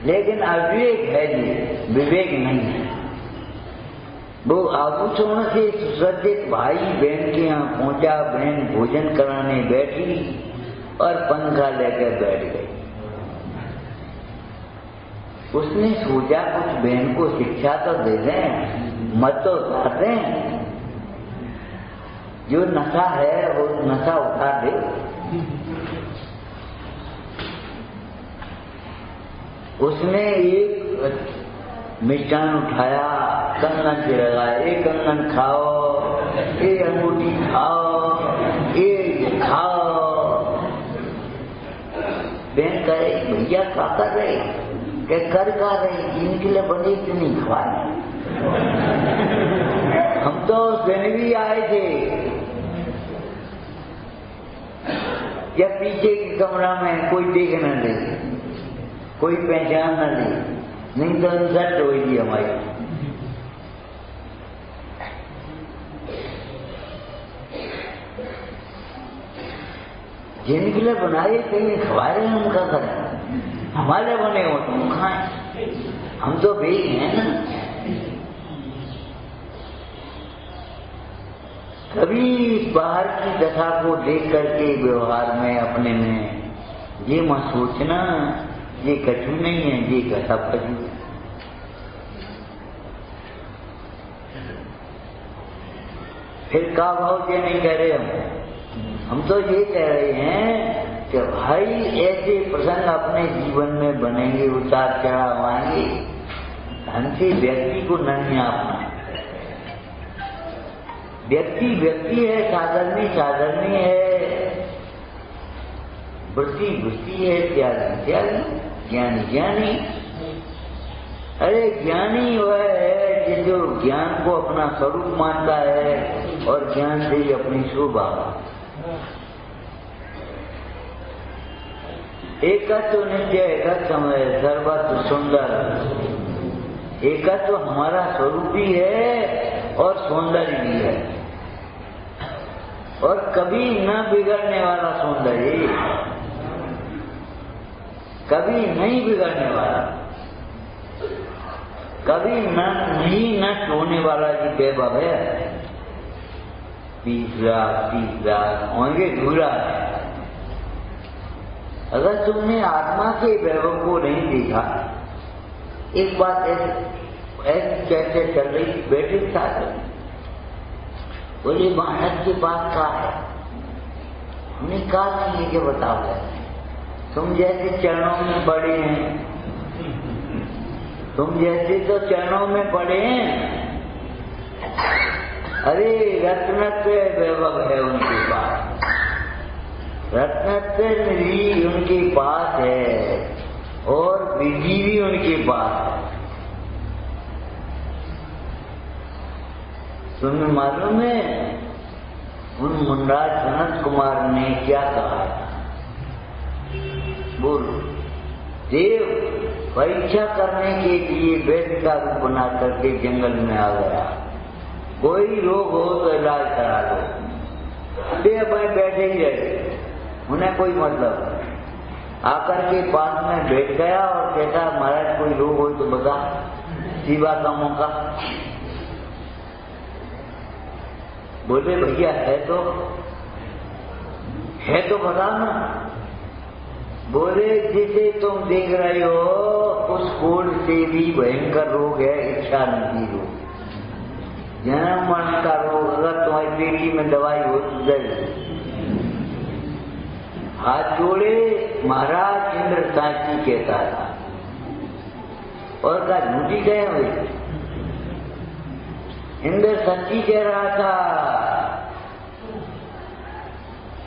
लेकिन अविवेक है जी, विवेक नहीं है। वो आभूषण से सुसज्जित भाई बहन के यहाँ पहुंचा। बहन भोजन कराने बैठी और पंखा लेकर बैठ गई। उसने सोचा कुछ बहन को शिक्षा तो दे दें, मत तो उतार दें, जो नशा है वो नशा उतार दे। उसने एक मिष्ठान उठाया, कंगन से लगाया, एक कंगन खाओ, एक अंगूठी खाओ, एक खाओ। बहन कहे भैया क्या कर रहे? क्या कर रहे? इनके लिए बड़ी इतनी खवाए। हम तो उस दिन भी आए थे, या पीछे के कमरा में कोई देख न ले, कोई पहचान न ले, नहीं तो इंसल्ट होगी हमारी। जिनके लिए बनाए कहीं खवाए उनका करें, हमारे बने हो तुम खाएं, हम तो भेज हैं ना। कभी बाहर की दशा को देख करके व्यवहार में अपने में ये मत सोचना ये कछु नहीं है, ये सब कछु है। फिर का भाव ये नहीं कह रहे हम तो ये कह रहे हैं कि भाई ऐसे प्रसंग अपने जीवन में बनेंगे, उतार चढ़ाव आएंगे, ढंग से व्यक्ति को नहीं अपना। व्यक्ति व्यक्ति है, साधर्मी साधर्मी है, वृत्ति वृत्ति है, त्यागी त्यागी, ज्ञानी ज्ञानी। अरे ज्ञानी वह है जो ज्ञान को अपना स्वरूप मानता है और ज्ञान से ही अपनी शोभा। एकत्व नित्य, एकत्व सर्वत्र सुंदर। एकत्व हमारा स्वरूप ही है और सौंदर्य भी है, और कभी न बिगड़ने वाला सौंदर्य, कभी नहीं बिगड़ने वाला, कभी नहीं नष्ट होने वाला जी वैभव है। 20 लाख 30 लाख होंगे धूरा है। अगर तुमने आत्मा के वैभव को नहीं देखा, एक बात ऐसी कैसे चल रही, बैठे साथ बोले महाराज के पास कहा है, हमने कहा नहीं है कि बताओ तुम जैसे चरणों में पड़े हैं, तुम जैसे तो चरणों में पड़े हैं। अरे रत्नत्व वैभव है उनके पास, रत्नत्व निधि उनके पास है और विधि भी उनके पास है। तुम्हें मालूम है उन मुंडराज सनत कुमार ने क्या कहा था? बोलो। देव परीक्षा करने के लिए वैद्य का रूप बना करके जंगल में आ गया, कोई रोग हो तो इलाज करा दो। देव भाई बैठे ही रहे, उन्हें कोई मतलब। आकर के पास में बैठ गया और कहता महाराज कोई रोग हो तो बता, सेवा का मौका। बोले भैया है तो बता ना। बोले जिसे तुम देख रहे हो उस कोड से भी भयंकर रोग है, इच्छा नहीं रोग, जन्म मरण का रोग। अगर तुम्हारी पेटी में दवाई हो तो दे। हाथ जोड़े महाराज इंद्र साक्षी कहता था, और का झूठी गए हुए। इंद्र सच्ची कह रहा था,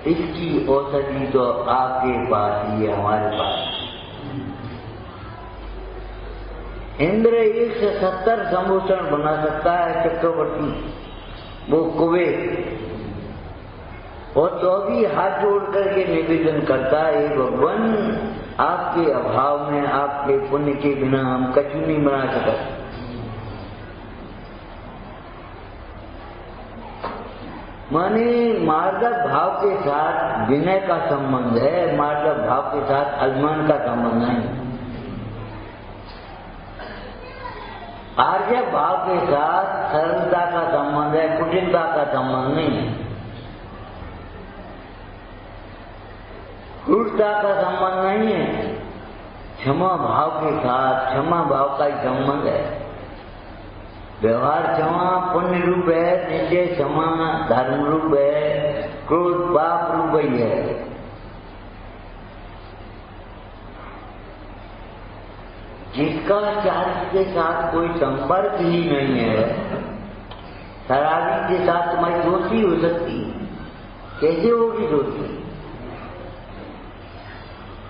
इसकी औषधि तो आपके पास ही है, हमारे पास। इंद्र 170 संभूषण बना सकता है चक्रवर्ती, वो कुबेर, और तो भी हाथ जोड़ करके निवेदन करता है भगवान आपके अभाव में, आपके पुण्य के बिना हम कछु नहीं बना सकते। माने मार्दव भाव के साथ विनय का संबंध है, मार्दव भाव के साथ अभिमान का संबंध नहीं। आर्य भाव के साथ सरलता का संबंध है, कुटिलता का संबंध नहीं है। क्रूरता का संबंध नहीं है, क्षमा भाव के साथ, क्षमा भाव का ही संबंध है। व्यवहार क्षमा पुण्य रूप है, निश्चय क्षमा धर्म रूप है, क्रोध पाप रूप ही है। जिसका चार्य के साथ कोई संपर्क ही नहीं है, शराबी के साथ तुम्हारी दोस्ती हो सकती, कैसे होगी दोस्ती?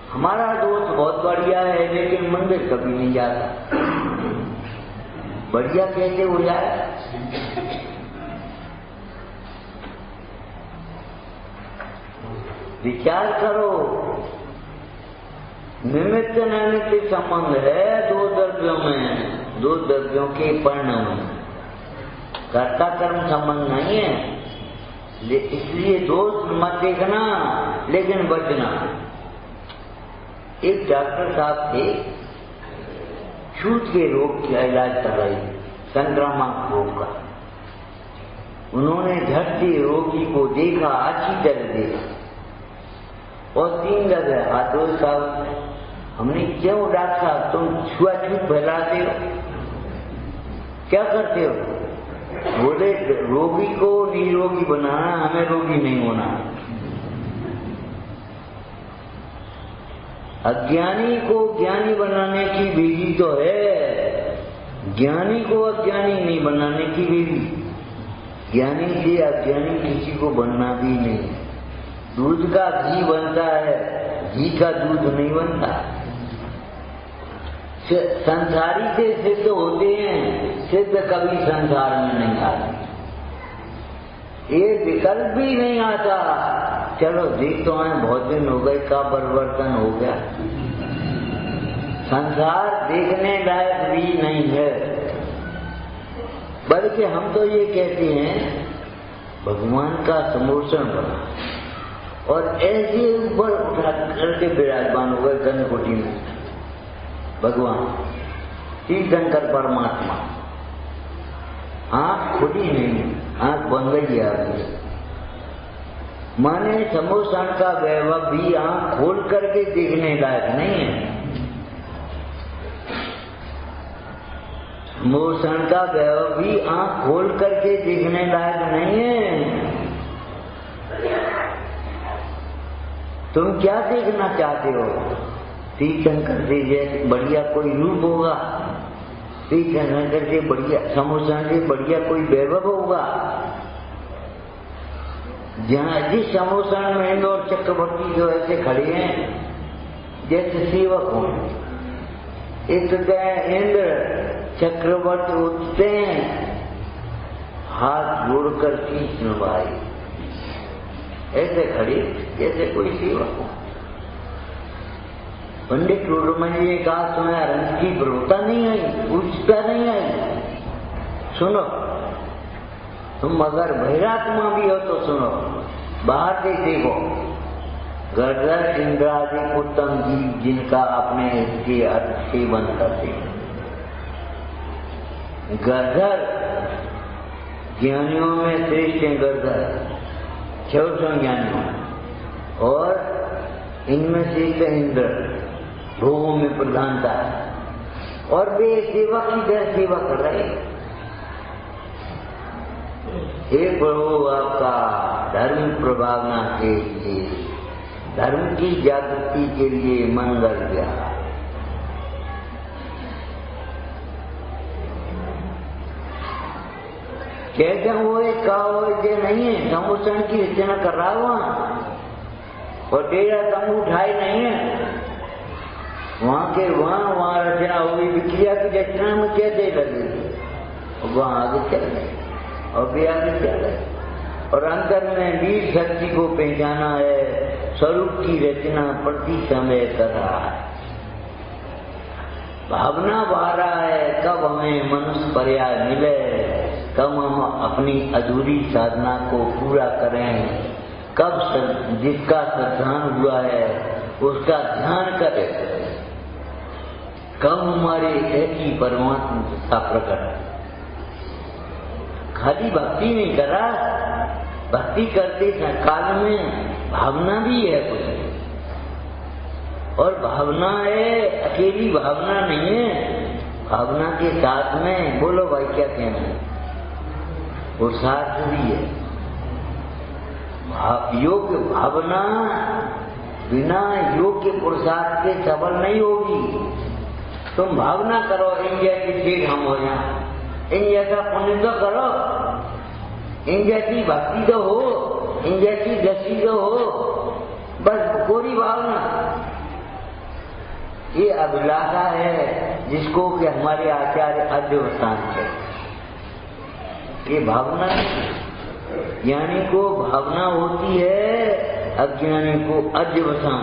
हमारा दोस्त बहुत बढ़िया है लेकिन मंदिर कभी नहीं जाता, बढ़िया कैसे हो जाए? विचार करो। निमित्त नैमित्त संबंध है दो द्रव्यों में, दो द्रव्यों के परिणाम, कर्ता कर्म संबंध नहीं है। इसलिए दोष मत देखना, लेकिन बचना। एक डॉक्टर साहब थे, छूत के रोग का इलाज कर रहे, संक्रामक रोग का। उन्होंने झटके रोगी को देखा, अच्छी तरह देखा, और 3 जगह हाथ धोए। साहब, हमने क्यों डॉक्टर साहब तुम छुआछूत फैलाते हो, क्या करते हो? बोले रोगी को निरोगी बनाना, हमें रोगी नहीं होना। अज्ञानी को ज्ञानी बनाने की विधि तो है, ज्ञानी को अज्ञानी नहीं बनाने की विधि। ज्ञानी से अज्ञानी किसी को बनना भी नहीं। दूध का घी बनता है, घी का दूध नहीं बनता। संसारी से सिद्ध होते हैं, सिद्ध कभी संसार में नहीं आते। ये विकल्प भी नहीं आता। चलो देख तो आए, बहुत दिन हो गए, का परिवर्तन हो गया। संसार देखने लायक भी नहीं है। बल्कि हम तो ये कहते हैं भगवान का समोषण बना, और ऐसे ऊपर उठा करके विराजमान हुए गणकोटि में भगवान तीर्थंकर परमात्मा। आंख खुली नहीं, आंख बन गई है आपकी। माने समोषण का वैभव भी आंख खोल करके देखने लायक नहीं है। समोषण का वैभव भी आंख खोल करके देखने लायक नहीं है। तुम क्या देखना चाहते हो? तीर्थंकर से जैसे बढ़िया कोई रूप होगा, तीर्थंकर से बढ़िया, समोषण से बढ़िया कोई वैभव होगा। जहाँ जिस समोषण में इंद्र और चक्रवर्ती जो ऐसे खड़े हैं जैसे सेवक हो, एक इंद्र चक्रवर्ती उठते हैं, हाथ जोड़कर शीश नवाई, ऐसे खड़े जैसे कोई सेवक हो। पंडित टूडमल जी ने कहा तुम्हें रंग की प्रवृत्ता नहीं आई, पूछता नहीं आई। सुनो, तुम अगर बहिरात्मा भी हो तो सुनो, बाहर से देखो। गर्दर इंद्रादि उत्तम जीव जिनका अपने के अर्थ सेवन करते हैं। गर्दर ज्ञानियों में श्रेष्ठ है, गर्दर 600 ज्ञानियों, और इनमें श्रेष्ठ इंद्र, भोगों में प्रधानता है, और वे सेवा की तरह सेवा कर रहे हैं। हे प्रभु, आपका धर्म प्रभावना के लिए, धर्म की जागृति के लिए मंगल गया। कहते वो एक का नहीं है, समोषण की रचना कर रहा वहां, और डेरा तंबू उठाए नहीं है वहां रचना होगी। विक्रिया की रचना में कैसे लगे, वहां आगे चल रहे और भी आगे चल रहे, और अंतर में वीर शक्ति को पहचाना है। स्वरूप की रचना प्रति समय कर रहा है, भावना बहा रहा है। कब हमें मनुष्य पर्याय मिले, कब हम अपनी अधूरी साधना को पूरा करें, कब जिसका श्रद्धान हुआ है उसका ध्यान करें, कब हमारे ऐसी परमात्मा का प्रकट। खाली भक्ति नहीं करा, भक्ति करते काल में भावना भी है कुछ, और भावना है, अकेली भावना नहीं है, भावना के साथ में बोलो भाई क्या कहना है, पुरुषार्थ भी है। योग्य भावना बिना योग्य पुरुषार्थ के सबल नहीं होगी। तुम भावना करो इन जैसी चीज हम हो जाए, इन जैसा पुण्य तो करो, इन जैसी भक्ति तो हो, इन जैसी दृष्टि तो हो, बस पूरी भावना। ये अभिलाषा है जिसको कि हमारे आचार्य अध्यवस्थान है। ये भावना, ज्ञानी को भावना होती है अज्ञानी को अध्यवसान।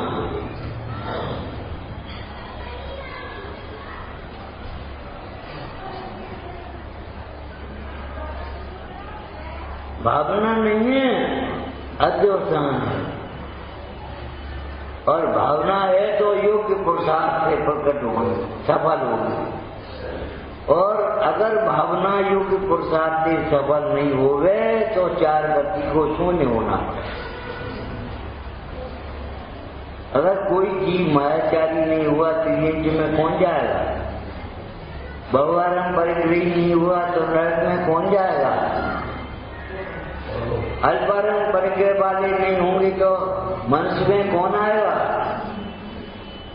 भावना नहीं है, अध्यवसान है। और भावना है तो योग्य पुरुषार्थ से प्रकट होगी, सफल होगी। और अगर भावना योग्य पुरुषार्थ से सफल नहीं होवे तो चार गति को शून्य होना। अगर कोई जीव मायाचारी नहीं हुआ तो यज्ञ में कौन जाएगा? बहुवारम परिग्रही नहीं हुआ तो नरक में कौन जाएगा? अल्पारंभ परिग्रह वाले नहीं होंगे तो मनुष्य में कौन आएगा?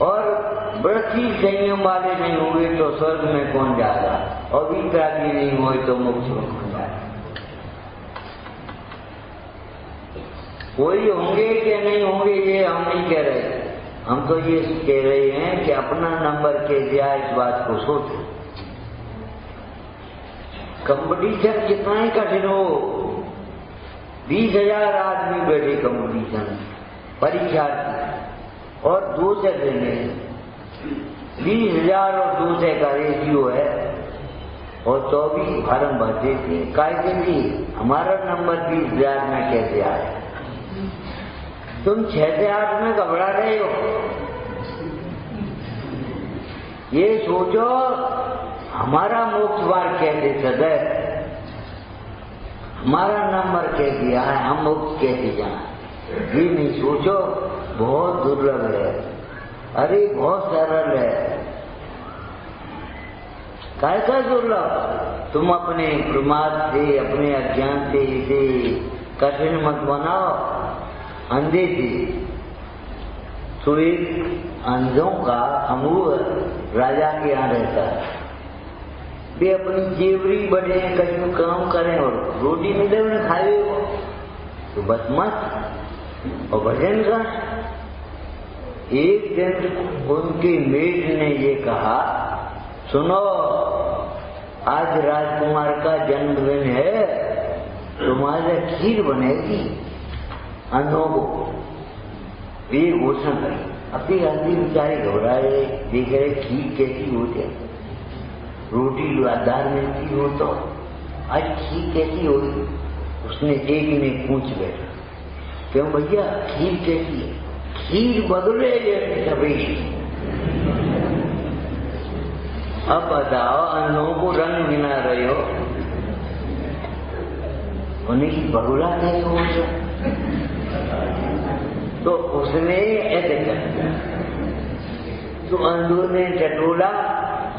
और वृत्ति संयम वाले नहीं होंगे तो स्वर्ग में कौन जाएगा? और वितरागी नहीं हुए तो मोक्ष में कौन जाएगा? कोई होंगे कि नहीं होंगे ये हम नहीं कह रहे। हम तो ये कह रहे हैं कि अपना नंबर के दिया इस बात को सोचो। कंपटीशन कितना ही कठिन हो, 20,000 आदमी बैठे कंपटीशन परीक्षार्थी और 200 देने, 20,000 और 200 का रेशियो है और 24 फार्म भरते थे। कायदे भी हमारा नंबर 20,000 में कैसे आया? तुम 6 से 8 में घबरा रहे हो। ये सोचो हमारा मोक्ष द्वार कैसे सदैव, हमारा नंबर कैसे दिया है, हम मोक्ष कैसे जाए? ये नहीं सोचो। बहुत दुर्लभ है, अरे बहुत सरल है। कैसा दुर्लभ? तुम अपने प्रमाद से, अपने अज्ञान से इसे कठिन मत बनाओ। अंधे से तो एक अंधों का समूह राजा के यहाँ रहता है। वे अपनी जेवरी बढ़े, कहीं काम करें और रोटी मिले उन्हें खाए हो तो बस मत और भजन का। एक दिन उनके मेट ने ये कहा, सुनो आज राजकुमार का जन्मदिन है, तुम्हारे खीर बनेगी अंधों को। वे घोषणा करी। अपनी अंधी बेचारे घबराए, देख रहे खीर कैसी होती है, रोटी दार मिलती हो तो आज खीर कैसी होगी? उसने एक ने पूछ बैठा, क्यों भैया खीर कैसी है? खीर बदले जैसे सभी। अब बताओ अंधों को रंग मिला रहे हो, उन्हें की बगुला कैसे हो गया? तो उसने ऐसे कर दिया। तो अंधों ने टटोला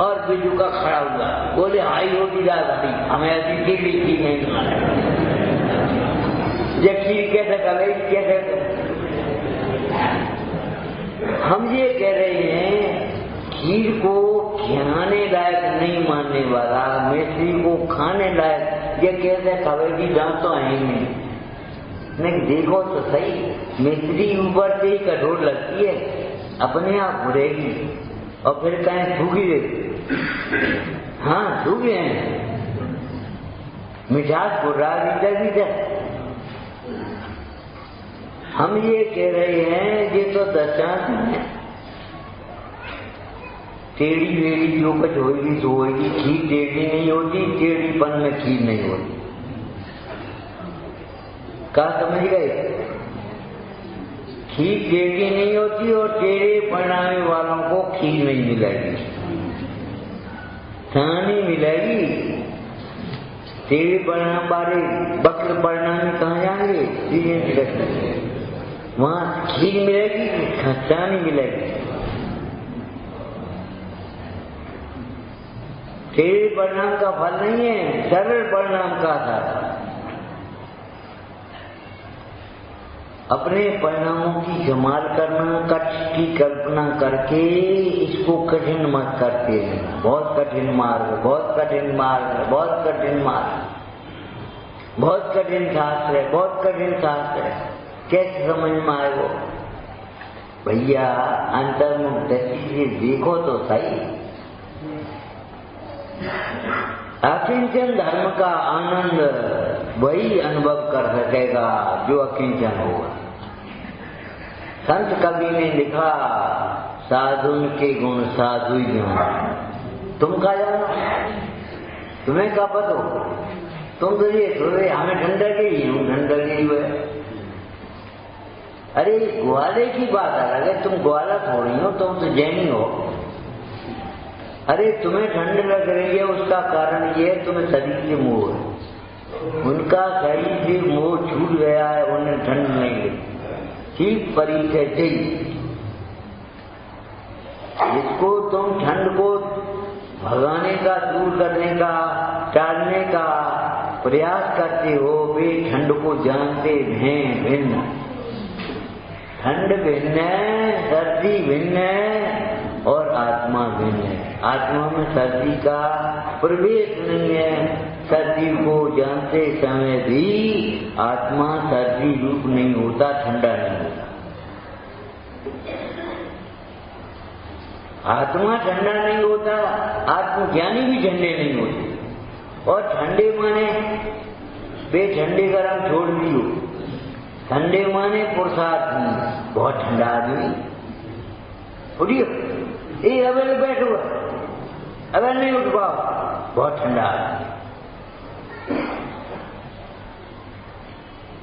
और बिजू का खड़ा हुआ, बोले हाई होगी दादी, हमें ऐसी खीर नहीं खाना। ये खीर कैसे करे, कैसे? हम ये कह रहे हैं खीर को खाने लायक नहीं मानने वाला मिश्री को खाने लायक ये कैसे खावेगी? दांत तो है ही नहीं। देखो तो सही, मिश्री ऊपर से ही कठोर लगती है, अपने आप भरेगी और फिर कहीं सूखी देती। हाँ सूखे हैं, मिठास बुरा भीतर। हम ये कह रहे हैं ये तो दशांश है। टेढ़ी मेढ़ी जो कुछ होगी तो होगी, खीर टेढ़ी नहीं होती, टेढ़ीपन में खीर नहीं होती। क्या समझ गए? खीर टेढ़ी नहीं होती और टेढ़े परिणामी वालों को खीर नहीं मिलेगी, कहानी मिलेगी। टेढ़े परिणाम वाले वक्र परिणामी कहाँ जाएंगे? वहां खीर मिलेगी, खस्तानी मिलेगी। टेढ़े परिणाम का फल नहीं है, सरल परिणाम का था। अपने परिणामों की संभाल करना, कष्ट की कल्पना करके इसको कठिन मत करते हैं। बहुत कठिन मार्ग, बहुत कठिन मार्ग, बहुत कठिन मार्ग, बहुत कठिन शास्त्र है, बहुत कठिन शास्त्र है। कैसे समझ में आए वो? भैया अंतर्मुख दृष्टि से देखो तो सही। अकिंचन धर्म का आनंद वही अनुभव कर सकेगा जो अकिंचन होगा। संत कवि ने लिखा, साधुन के गुण साधु ही जान। तुम क्या जानो, तुम्हें क्या पता? तुम तो ये थोड़े हमें ठंडा के ही हूँ, ठंडा के ही है। अरे ग्वाले की बात अलग है, तुम ग्वाला थोड़ी हो, तुम तो जैनी हो। अरे तुम्हें ठंड लग रही है, उसका कारण ये है तुम्हें शरीर से मोह है। उनका शरीर से मोह छूट गया है, उन्हें ठंड नहीं लगी। ठीक परिचय चाहिए। जिसको तुम ठंड को भगाने का, दूर करने का, टालने का प्रयास करते हो, वे ठंड को जानते हैं भिन्न। ठंड भिन्न है, सर्दी भिन्न है और आत्मा भिन्न है। आत्मा में सर्दी का प्रवेश नहीं है। सर्दी को जानते समय भी आत्मा सर्दी रूप नहीं होता, ठंडा नहीं होता। आत्मा ठंडा नहीं होता, आत्मज्ञानी भी ठंडे नहीं होते। और ठंडे माने बे ठंडे गरम छोड़ दियो, ठंडे माने पुरुषार्थ नहीं। बहुत ठंडा आदमी उठियो, ये अवेले बैठो, अवेले नहीं उठ पाओ, बहुत ठंडा आदमी।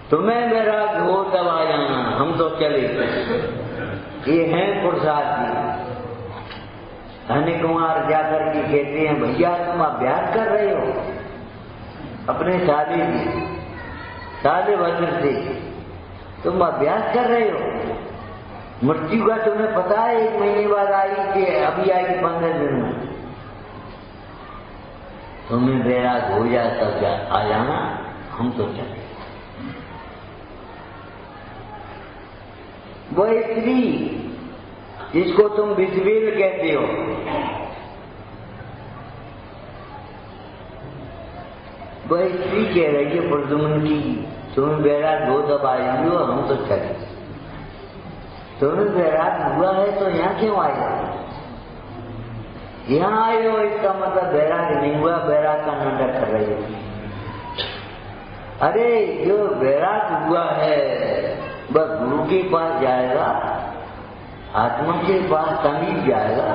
तुम्हें वैराग्य हो तब आ जाना, हम तो चले। ये हैं पुरुषार्थी। धनी कुमार जाकर के कहते हैं, भैया तुम अभ्यास कर रहे हो अपने सादे वज्र से, तुम अभ्यास कर रहे हो। मृत्यु का तुम्हें पता है 1 महीने बाद आई कि अभी आएगी 15 दिन में। तुम्हें वैराग्य हो जाए तब आ जाना, हम तो चले। वो स्त्री जिसको तुम विजवेल कहते हो, वह स्त्री कह रही है प्रद्युम्न की, तुम्हें वैराग्य हो तब आएंगे, हम तो चले। तुम्हें वैराग्य हुआ है तो यहाँ क्यों आए? यहाँ आए हो इसका मतलब वैराग्य नहीं हुआ, वैराग का नाटक कर रही हो। अरे जो वैराग्य हुआ है वह गुरु के पास जाएगा, आत्मा के पास समीप जाएगा।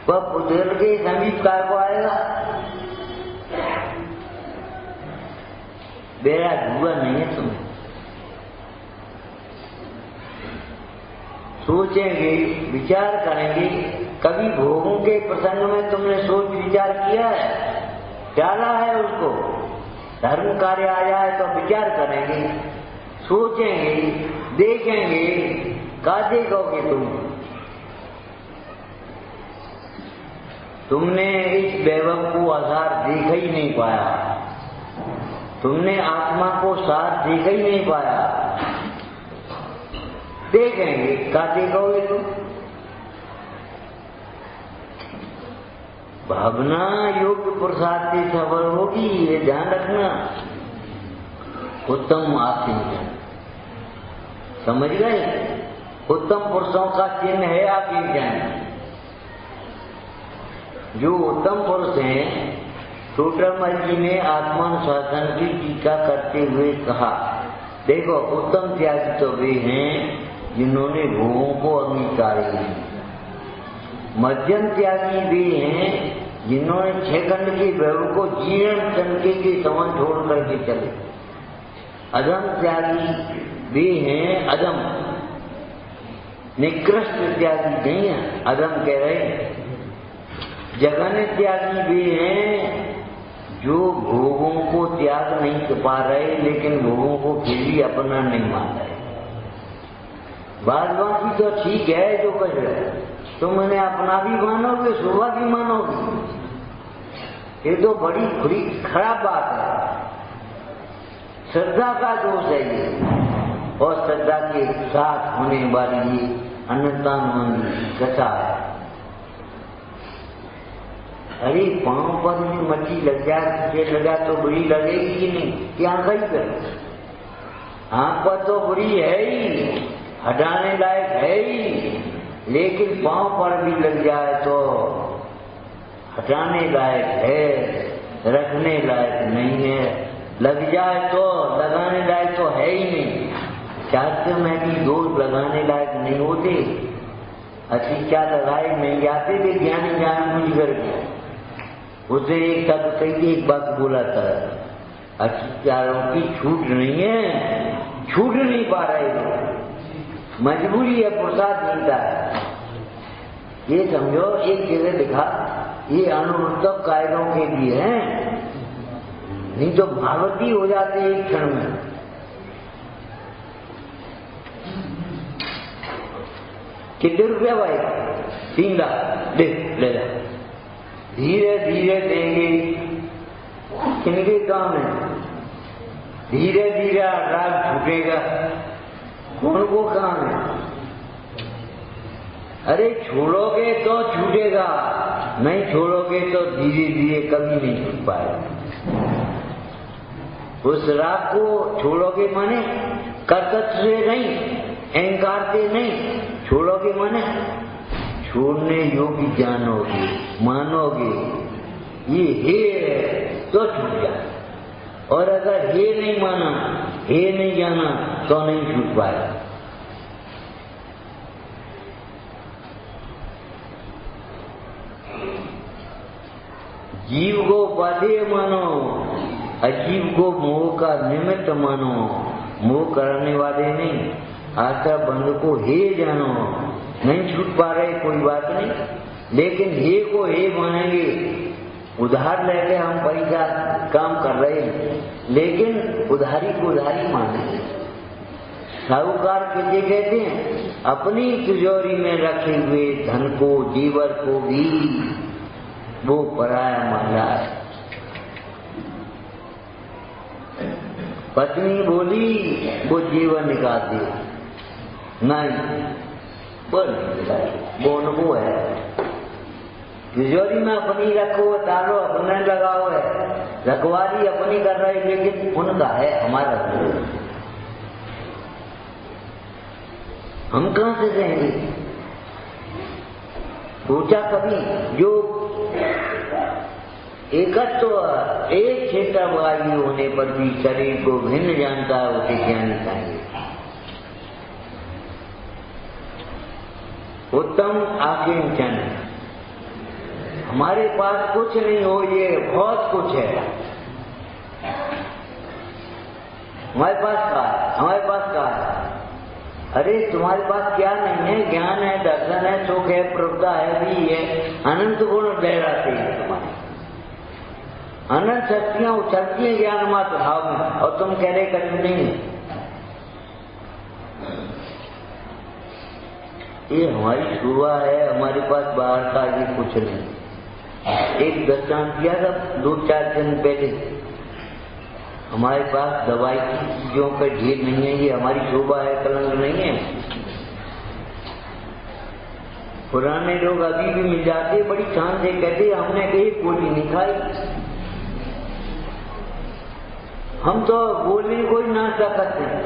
वह पुत्र के समीप काय को आएगा? वैराग्य हुआ नहीं है तुम्हें। सोचेंगे, विचार करेंगे। कभी भोगों के प्रसंग में तुमने सोच विचार किया है? डाला है उसको? धर्म कार्य आ जाए तो विचार करेंगे, सोचेंगे, देखेंगे। क्या देखोगे तुमने इस वैभव को आधार देखा ही नहीं पाया, तुमने आत्मा को साथ देखा ही नहीं पाया। देखेंगे, क्या देखोगे तुम? भावना योग्य पुरुषार्थ से सफल होगी, ये ध्यान रखना। उत्तम आत्मज्ञान, समझ गए? उत्तम पुरुषों का चिन्ह है आत्मज्ञान। जो उत्तम पुरुष हैं, टोटरमल जी ने आत्मानुशासन की टीका करते हुए कहा, देखो उत्तम त्यागी तो वे हैं जिन्होंने भोगों को अंगीकार किया। मध्यम त्यागी वे हैं जिन्होंने 6 खंड के वैभव को जीर्ण चनके के समान छोड़ करके चले। अधम त्यागी वे हैं अधम, निकृष्ट त्यागी नहीं है, अधम कह रहे हैं। जघन्य त्यागी वे हैं जो भोगों को त्याग नहीं पा रहे, लेकिन भोगों को फिर भी अपना नहीं मान रहे। बाकी तो ठीक है जो कह रहे, तुम उन्हें अपना भी मानोगे, सुबह भी मानोगे, ये तो बड़ी खराब बात है। श्रद्धा का दोष है ये, और श्रद्धा के साथ होने वाली ये अन्नदान कथा है। अरे पांव पर में मच्छी लग जाए, लगा तो बुरी लगेगी कि नहीं? क्या गई कर? आंख पर तो बुरी है ही, हटाने लायक है ही, लेकिन पांव पर भी लग जाए तो हटाने लायक है, रखने लायक नहीं है। लग जाए तो लगाने लायक तो है ही नहीं। शास्त्र में भी दोष लगाने लायक नहीं होते। अच्छी क्या लगाए नहीं जाते थे ज्ञानी जान बुझ करके। उसे एक शब्द कही थी, एक बात बोला था, अच्छी चारों की छूट नहीं है, छूट नहीं पा रहे लोग, मजबूरी है, प्रसाद मिलता है। ये समझो एक जगह लिखा, ये अनुरुद्धक कायदों के लिए हैं, नहीं तो भागवती हो जाते एक क्षण में। कितने रुपया भाई? 3 लाख दे, ले जा। धीरे धीरे देंगे, किनके काम है? धीरे धीरे राग छूटेगा, कौन को काम है? अरे छोड़ोगे तो छूटेगा, नहीं छोड़ोगे तो धीरे धीरे कभी नहीं छूट पाएगा। उस राग को छोड़ोगे माने कर्तव्य से नहीं, अहंकार से नहीं, छोड़ोगे माने छोड़ने योग्य जानोगे, मानोगे ये है तो छूट जाए। और अगर हे नहीं माना, हे नहीं जाना तो नहीं छूट पाएगा। जीव को बाध्य मानो, अजीव को मोह का निमित्त मानो, मोह करने वाले नहीं। आशा बंध को हे जानो, नहीं छूट पा रहे कोई बात नहीं, लेकिन हे को हे मानेंगे। उधार लेके हम पैसा काम कर रहे हैं, लेकिन उधारी को उधारी मानेंगे। साहूकार किसे कहते हैं? अपनी तिजोरी में रखे हुए धन को, जीवर को भी वो पराया मान रहा है। पत्नी बोली वो जीवन निकाल दी, नहीं बोल वो उनको है। तिजोरी में अपनी रखो, डालो अपने लगाओ है, रखवाली अपनी कर रहे, लेकिन उनका है, हमारा नहीं। हम कहां से देंगे? सोचा कभी जो एकत्व एक क्षेत्र वायु होने पर भी शरीर को भिन्न जानता है, उसे ज्ञानी चाहिए। उत्तम आकिंचन, हमारे पास कुछ नहीं हो, ये बहुत कुछ है। हमारे पास का है, हमारे पास का है। अरे तुम्हारे पास क्या नहीं है? ज्ञान है, दर्शन है, सुख है, प्रभुता है, भी है, अनंत गुण लहराते हैं तुम्हारे, अनंत शक्तियां उछलती हैं ज्ञान मात्र भाव में, और तुम कह रहे कभी नहीं। ये हमारी शुरुआ है, हमारे पास बाहर का ये कुछ नहीं। एक दृष्टांत किया था 2-4 दिन पहले, हमारे पास दवाई की चीजों का ढेर नहीं है, ये हमारी शोभा है, कलंक नहीं है। पुराने लोग अभी भी मिल जाते, बड़ी शान से कहते हमने कहीं गोली नहीं खाई। हम तो बोलने कोई ना सकते हैं।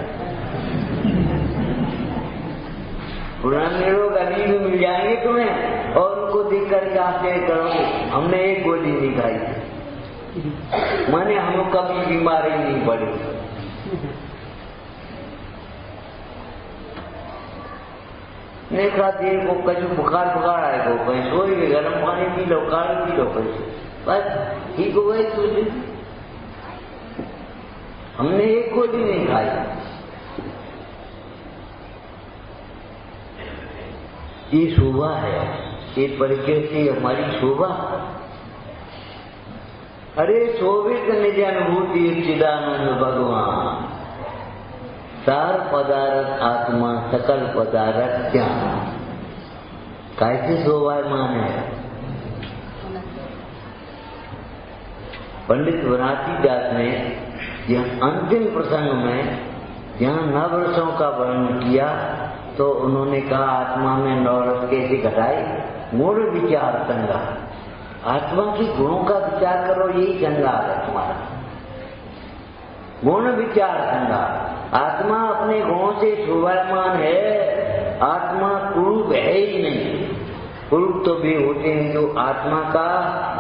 पुराने लोग अभी भी मिल जाएंगे तुम्हें, और उनको देख कर आश्चर्य करोगे हमने एक गोली नहीं खाई, माने हम कभी बीमारी नहीं पड़ी। देखा देर को कहीं बुखार आएगा, कहीं सोएंगे, गर्म पानी पी लो, काढ़ी पी लो, बस ठीक हो गई तुझे। हमने एक गोली नहीं खाई। ये शोभा है, ये परिचय से हमारी शोभा। अरे शोभित निज अनुभूति चिदानंद भगवान, सार पदार्थ आत्मा सकल पदार्थ ज्ञान। कैसे शोभायमान है? पंडित बनारसी दास ने यह अंतिम प्रसंग में जहाँ 9 रसों का वर्णन किया, तो उन्होंने कहा आत्मा में 9 रस कैसे घटाए? गुण विचार संगा, आत्मा की गुणों का विचार करो, यही चंगा है तुम्हारा। गुण विचार संगा, आत्मा अपने गुणों से शोभायमान है, आत्मा कुरूप है ही नहीं। कुरूप तो वे होते हैं जो आत्मा का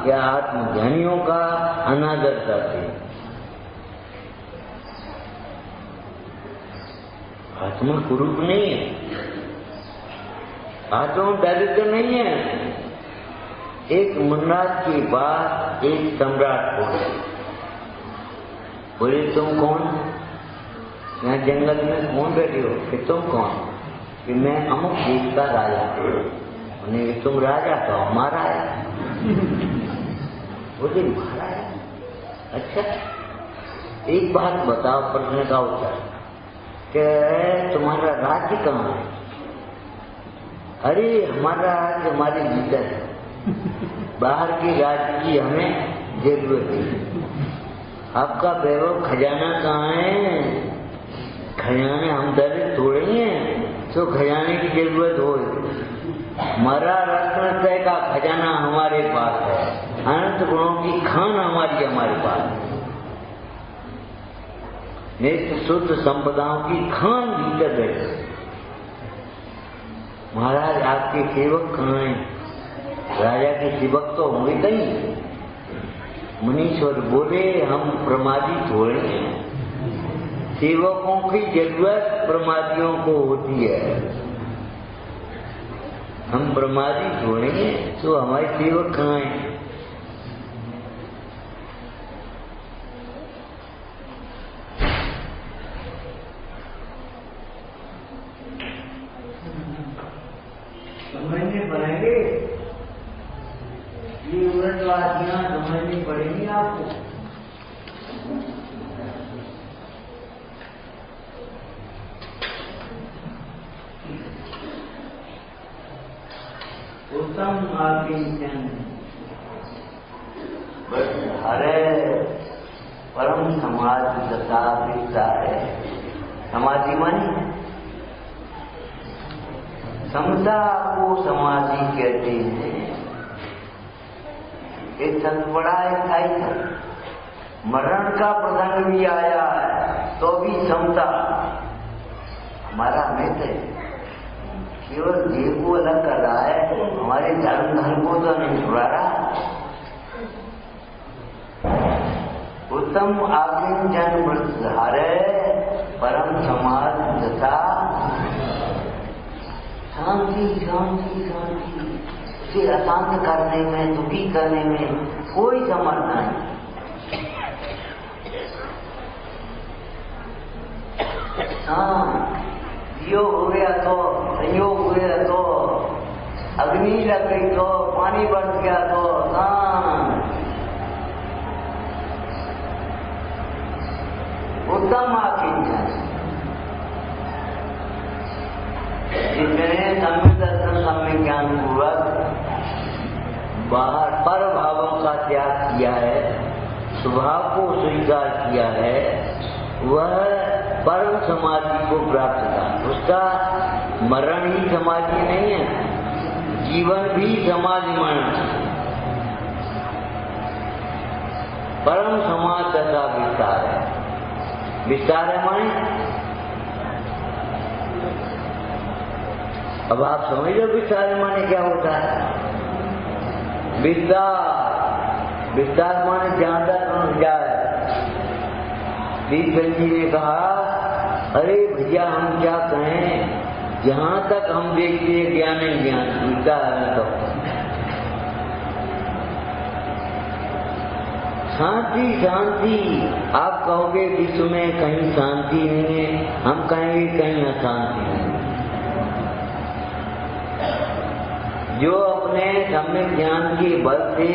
या आत्मज्ञानियों का अनादर करते हैं। आत्मा कुरूप नहीं है, आत्मा दरिद्र नहीं है। एक मुन्नाथ की बात एक सम्राट बोले तुम कौन? यहाँ जंगल में कौन बैठे हो? कि तुम कौन? कि मैं अमुक देश का राजा। उन्हें तुम राजा तो हमारा आया। बोले महाराज, अच्छा एक बात बताओ, प्रश्न का उत्तर, कि तुम्हारा राज्य कहाँ है? अरे हमारा राज्य हमारे भीतर है, बाहर के राज्य की हमें जरूरत है। आपका वैभव खजाना कहाँ है? खजाने हम दरिद्र थोड़े हैं तो खजाने की जरूरत हो। हमारा रत्न का खजाना हमारे पास है, अनंत गुणों की खान हमारे पास है, नित्य शुद्ध संपदाओं की खान भीतर बैठे। महाराज आपके सेवक कहाँ हैं? राजा के सेवक तो होंगे कहीं। मुनीश्वर बोले हम प्रमादी थोड़े हैं, सेवकों की जरूरत प्रमादियों को होती है। हम प्रमादी थोड़े हैं तो हमारे सेवक कहाँ हैं? समझने पड़ेंगे, ये उलटवादियां समझनी पड़ेंगी आपको। उत्तम आज्ञा हरे परम समाज दशा दिखता है। समाधि मानी समता को समाधि कहते हैं। एक संत बड़ा स्थायी था, मरण का प्रसंग भी आया है तो भी समता। हमारा मित्र केवल देह को अलग कर रहा है, हमारे धर्म को तो नहीं छुड़ा रहा। उत्तम आज्ञा वृद्धारे परम समाज दशा शांति शांति शांति। उसे अशांत करने में, दुखी करने में कोई समर्थ नहीं। हाँ, योग हो गया तो, संयोग हो गया तो, अग्नि लग गई तो, पानी बरस गया तो, उत्तम आज्ञा। जितने सम्यक दर्शन सम्यक ज्ञान पूर्वक बाहर पर भावों का त्याग किया है, स्वभाव को स्वीकार किया है, वह परम समाधि को प्राप्त था। उसका मरण ही समाधि नहीं है, जीवन भी समाधि मरण। परम समाज दशा विस्तार है। विस्तार है माने अब आप समझ लो विस्तार माने क्या होता है। विस्तार, विस्तार माने जहां तक जाए। बीच जी ने कहा, अरे भैया हम क्या कहें, जहां तक हम देखते हैं ज्ञान ही ज्ञान मिलता है। तो शांति शांति आप कहोगे विश्व में कहीं शांति नहीं है, हम कहेंगे कहीं अशांति नहीं। जो अपने सम्यक ज्ञान के बल से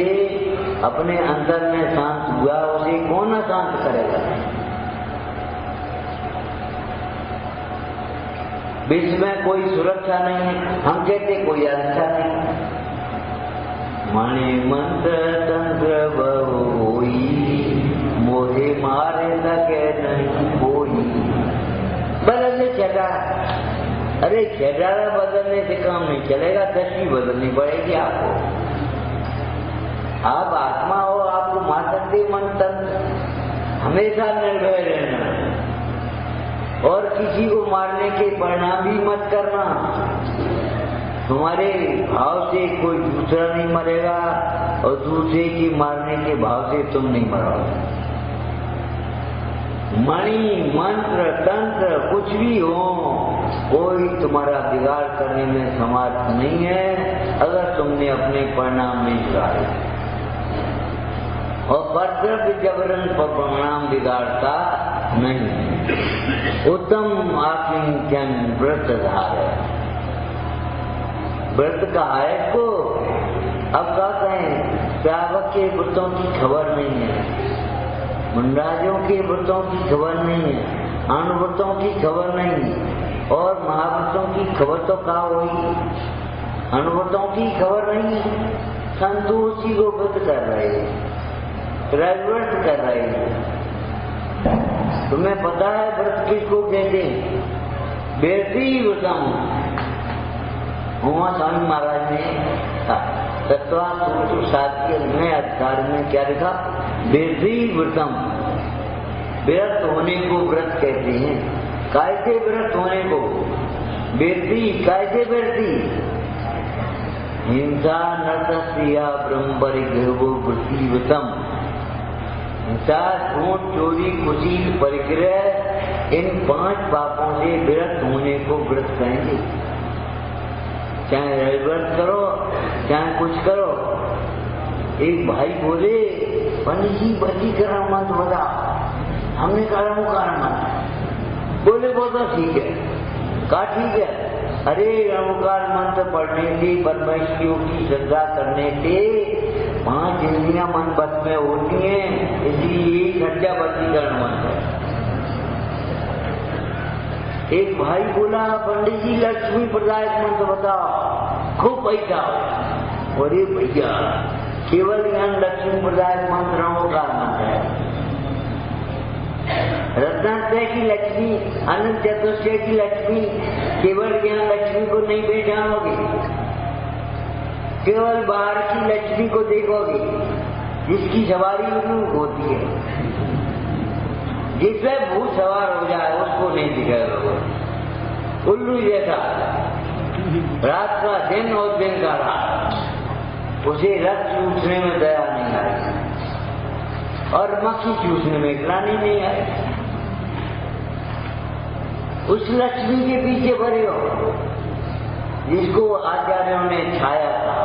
अपने अंदर में शांत हुआ, उसे कौन अशांत करेगा। विश्व में कोई सुरक्षा नहीं है, हम कहते कोई अच्छा नहीं। माने मंत्र तंत्र बहुई, मोहे मारे सके नहीं कोई। बदलने चला, अरे चेहरा बदलने से काम नहीं चलेगा, दृष्टि बदलनी पड़ेगी आपको। आप आत्मा हो, आपको मार सकते मन तंत्र। हमेशा निर्भय रहना और किसी को मारने के परिणाम भी मत करना। तुम्हारे भाव से कोई दूसरा नहीं मरेगा और दूसरे की मारने के भाव से तुम नहीं मरोगे। मणि मंत्र तंत्र कुछ भी हो, कोई तुम्हारा बिगाड़ करने में समर्थ नहीं है अगर तुमने अपने परिणाम नहीं सुधारे। और कर्तव्य जबरन परिणाम बिगाड़ता नहीं। उत्तम आकिंचन व्रत धारे, व्रत का है को। अब क्या कहें, श्रावक के व्रतों की खबर नहीं है, मुंडराजों के व्रतों की खबर नहीं है, अनुव्रतों की खबर नहीं, और महाव्रतों की खबर तो कहाँ हुई, अनुव्रतों की खबर नहीं है। संतोषी को व्रत कर रहे हैं, व्रत कर रहे हैं। तुम्हें पता है व्रत किसको कहते हैं? बेटी व्रतम। उमा स्वामी महाराज ने तत्वासूत्र 7 के नए अधिकार में क्या लिखा? बेटी व्रतम। व्रत होने को व्रत कहते हैं। कैसे व्रत होने को? बेटी कैसे बेटी? हिंसा नरसिया ब्रह्म परिग्रहो वृत्ति व्रतम। हिंसा, झूठ, चोरी, कुशील, परिग्रह, इन 5 पापों से व्रत होने को व्रत कहेंगे। चाहे व्रत करो चाहे कुछ करो। एक भाई बोले, पंडित जी वशीकरण मत बता। हमने कहा वो कारण मत। बोले वो तो ठीक है। कहा ठीक है। अरे रमकार मंत्र पढ़ने से, परमेश्वरियों की श्रद्धा करने से 5 इंद्रियां मन बस में होती हैं, इसलिए सच्चा वशीकरण मंत्र है। एक भाई बोला, पंडित जी लक्ष्मी प्रदायक मंत्र बताओ, खूब पैसा। अरे भैया, केवल यहाँ लक्ष्मी प्रदायक मंत्रों का मंत्र है। रत्नात्रय की लक्ष्मी, अनंत चतुर्दशी की लक्ष्मी, केवल यहाँ लक्ष्मी को नहीं पहचानोगे, केवल बाहर की लक्ष्मी को देखोगे जिसकी सवारी होती है। जिससे भूत सवार हो जाए उसको नहीं दिखेगा। उल्लू जैसा रात का दिन और दिन का रात, उसे रक्त चूसने में दया नहीं आई और मक्खी चूसने में ग्लानि नहीं आई। उस लक्ष्मी के पीछे पड़े हो जिसको आचार्यों ने छाया था।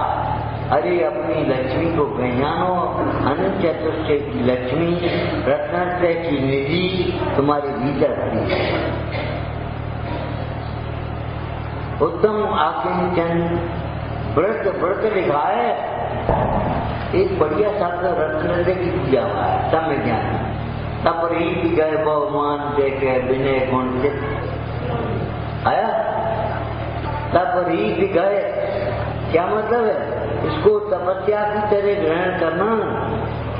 अरे अपनी लक्ष्मी को पहचानो। अनंत चतुर्दशी की लक्ष्मी, रत्नात्रय की निधि तुम्हारे भीतर है। उत्तम आकिंचन व्रत लिखा है। एक बढ़िया शब्द रत्नात्रय की पूजा हुआ है, समय ज्ञान। तपरीत गए बहुमान देखे विनय गुण चित्त आया। तपरीत गए क्या मतलब है? इसको तपस्या की तरह ग्रहण करना।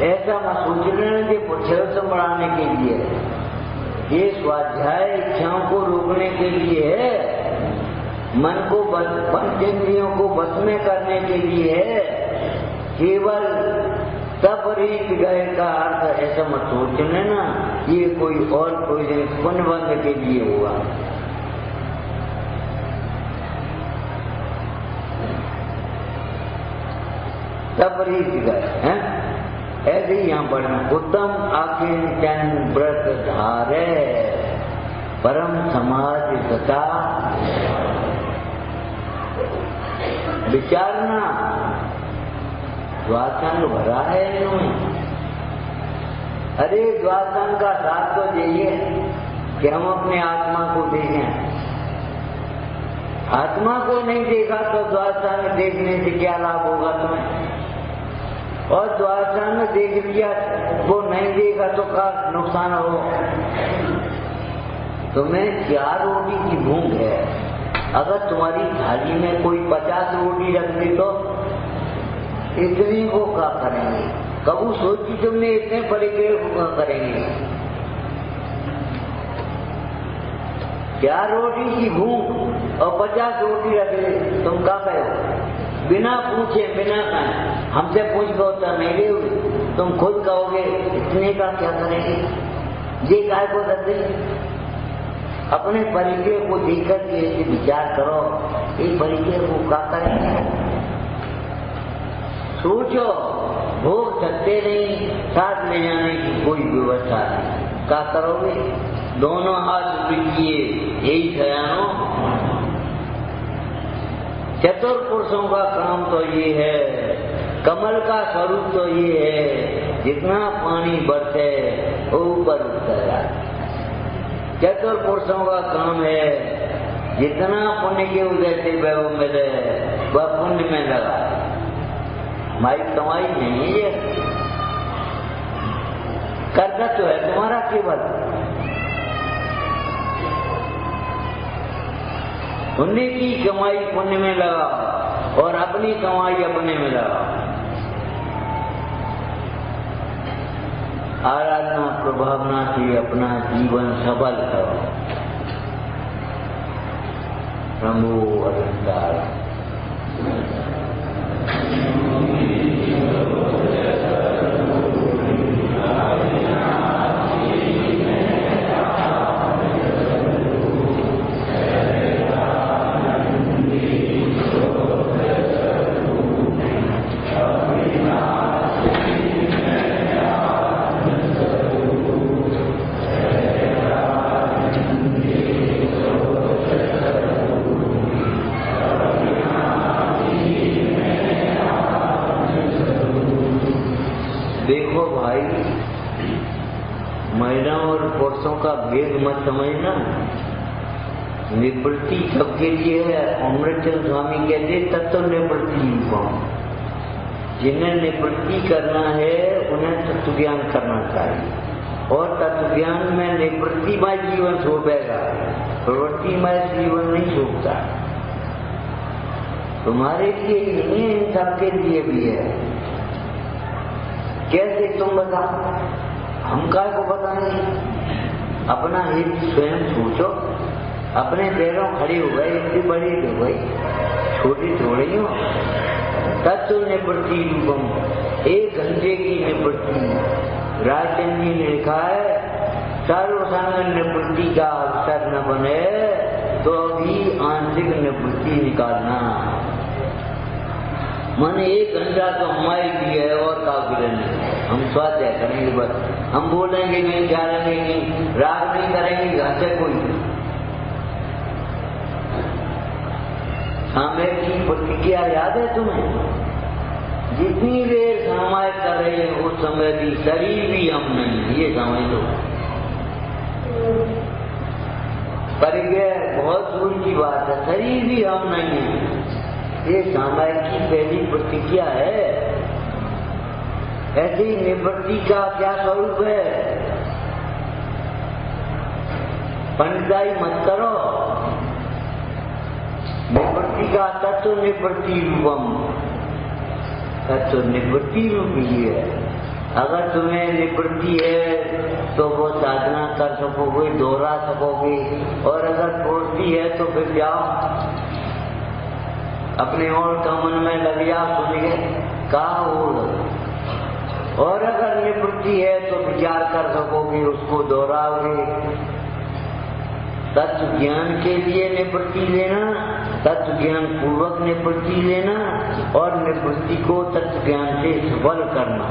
ऐसा मत सोच लेना कि पुच्छल बढ़ाने के लिए, ये स्वाध्याय इच्छाओं को रोकने के लिए है, मन को पंचेंद्रियों को बस में करने के लिए है। केवल तपरीत गए का अर्थ ऐसा मत सोच लेना ये कोई और कोई पुण्यबंध के लिए हुआ। तपरीत गए हैं ऐसे ही यहाँ पढ़ना। उत्तम आकिंचन व्रत धारे परम समाज तथा विचारना। द्वादशांग भरा है इन्होंने। अरे द्वादशांग का साथ तो यही है कि हम अपने आत्मा को देखें। आत्मा को नहीं देखा तो द्वादशांग देखने से क्या लाभ होगा तुम्हें? और द्वादशांग देख लिया वो नहीं देखा तो क्या नुकसान हो? तुम्हें 4 रोटी की भूख है, अगर तुम्हारी थाली में कोई 50 रोटी रख दी तो इतनी को क्या करेंगे? कबू सोची तुमने इतने परिचय को क्या करेंगे? 4 रोटी की भूख और 50 रोटी रख ले, तुम क्या करो? बिना पूछे बिना कहे, हमसे पूछ गो तो नहीं ले, तुम खुद कहोगे इतने का क्या करेंगे? ये काय को रख दे। अपने परिचय को देखकर ऐसे विचार करो, ये परिचय को क्या करेंगे? सोचो, भोग सकते नहीं, साथ ले जाने की कोई व्यवस्था नहीं, क्या करोगे? दोनों हाथ बिकिए, यही सयानो। चतुर पुरुषों का काम तो ये है, कमल का स्वरूप तो ये है, जितना पानी बरसे वो ऊपर उठता जाए। चतुर पुरुषों का काम है, जितना पुण्य के उदय से वैभव मिले वह पुण्य में लगा। हमारी कमाई नहीं है, ये करता तो है तुम्हारा केवल। पुण्य की कमाई पुण्य में लगा और अपनी कमाई अपने में लगा। आराधना प्रभावना से अपना जीवन सफल करो। प्रभु अनंतार। देखो भाई, महिलाओं और पुरुषों का भेद मत समझना। निवृत्ति सबके लिए है। अमृतचंद स्वामी कहते तत्व निवृत्ति युगम। जिन्हें निवृत्ति करना है उन्हें तत्व ज्ञान करना चाहिए, और तत्व ज्ञान में निवृत्तिमय जीवन शोभेगा, प्रवृत्तिमय जीवन नहीं शोभता। तुम्हारे लिए नहीं है, इन सबके लिए भी है। कैसे तुम बताओ, हम काय को बताएंगे? अपना हित स्वयं सोचो। अपने पैरों खड़ी हो गए, इतनी बड़ी हो गई, छोटी थोड़ी हो। तत्व निवृत्ति रूपम, 1 घंटे की निवृत्ति। राजचंद्र जी ने लिखा है, सर्वसंग निवृत्ति का अवसर न बने तो भी आंशिक निवृत्ति निकालना। मन 1 घंटा तो हमारे लिए है और काफी नहीं। हम स्वाध्याय करेंगे बस, हम बोलेंगे नहीं, जानेंगे नहीं, राग नहीं करेंगे घर से कोई। समय की प्रतिक्रिया याद है तुम्हें? जितनी देर समय कर रहे हैं उस समय भी शरीर भी हम नहीं, ये समझ लो। पर यह बहुत दूर की बात है, शरीर भी हम नहीं है। ये समय की पहली प्रतिक्रिया है। ऐसी निवृत्ति का क्या स्वरूप है? पंडिताई मत करो। निवृत्ति का तत्व निवृत्ति रूपम, तत्व निवृत्ति रूप ही है। अगर तुम्हें निवृत्ति है तो वो साधना कर सकोगे, दोहरा सकोगे, और अगर प्रवृत्ति है तो फिर जाओ अपने और का मन में लग जा, सुनिए कहा हो। और अगर निवृत्ति है तो विचार कर सकोगे, उसको दोहराओगे। तत्व ज्ञान के लिए निवृत्ति लेना, तत्व ज्ञान पूर्वक निवृत्ति लेना, और निवृत्ति को तत्व ज्ञान से सफल करना।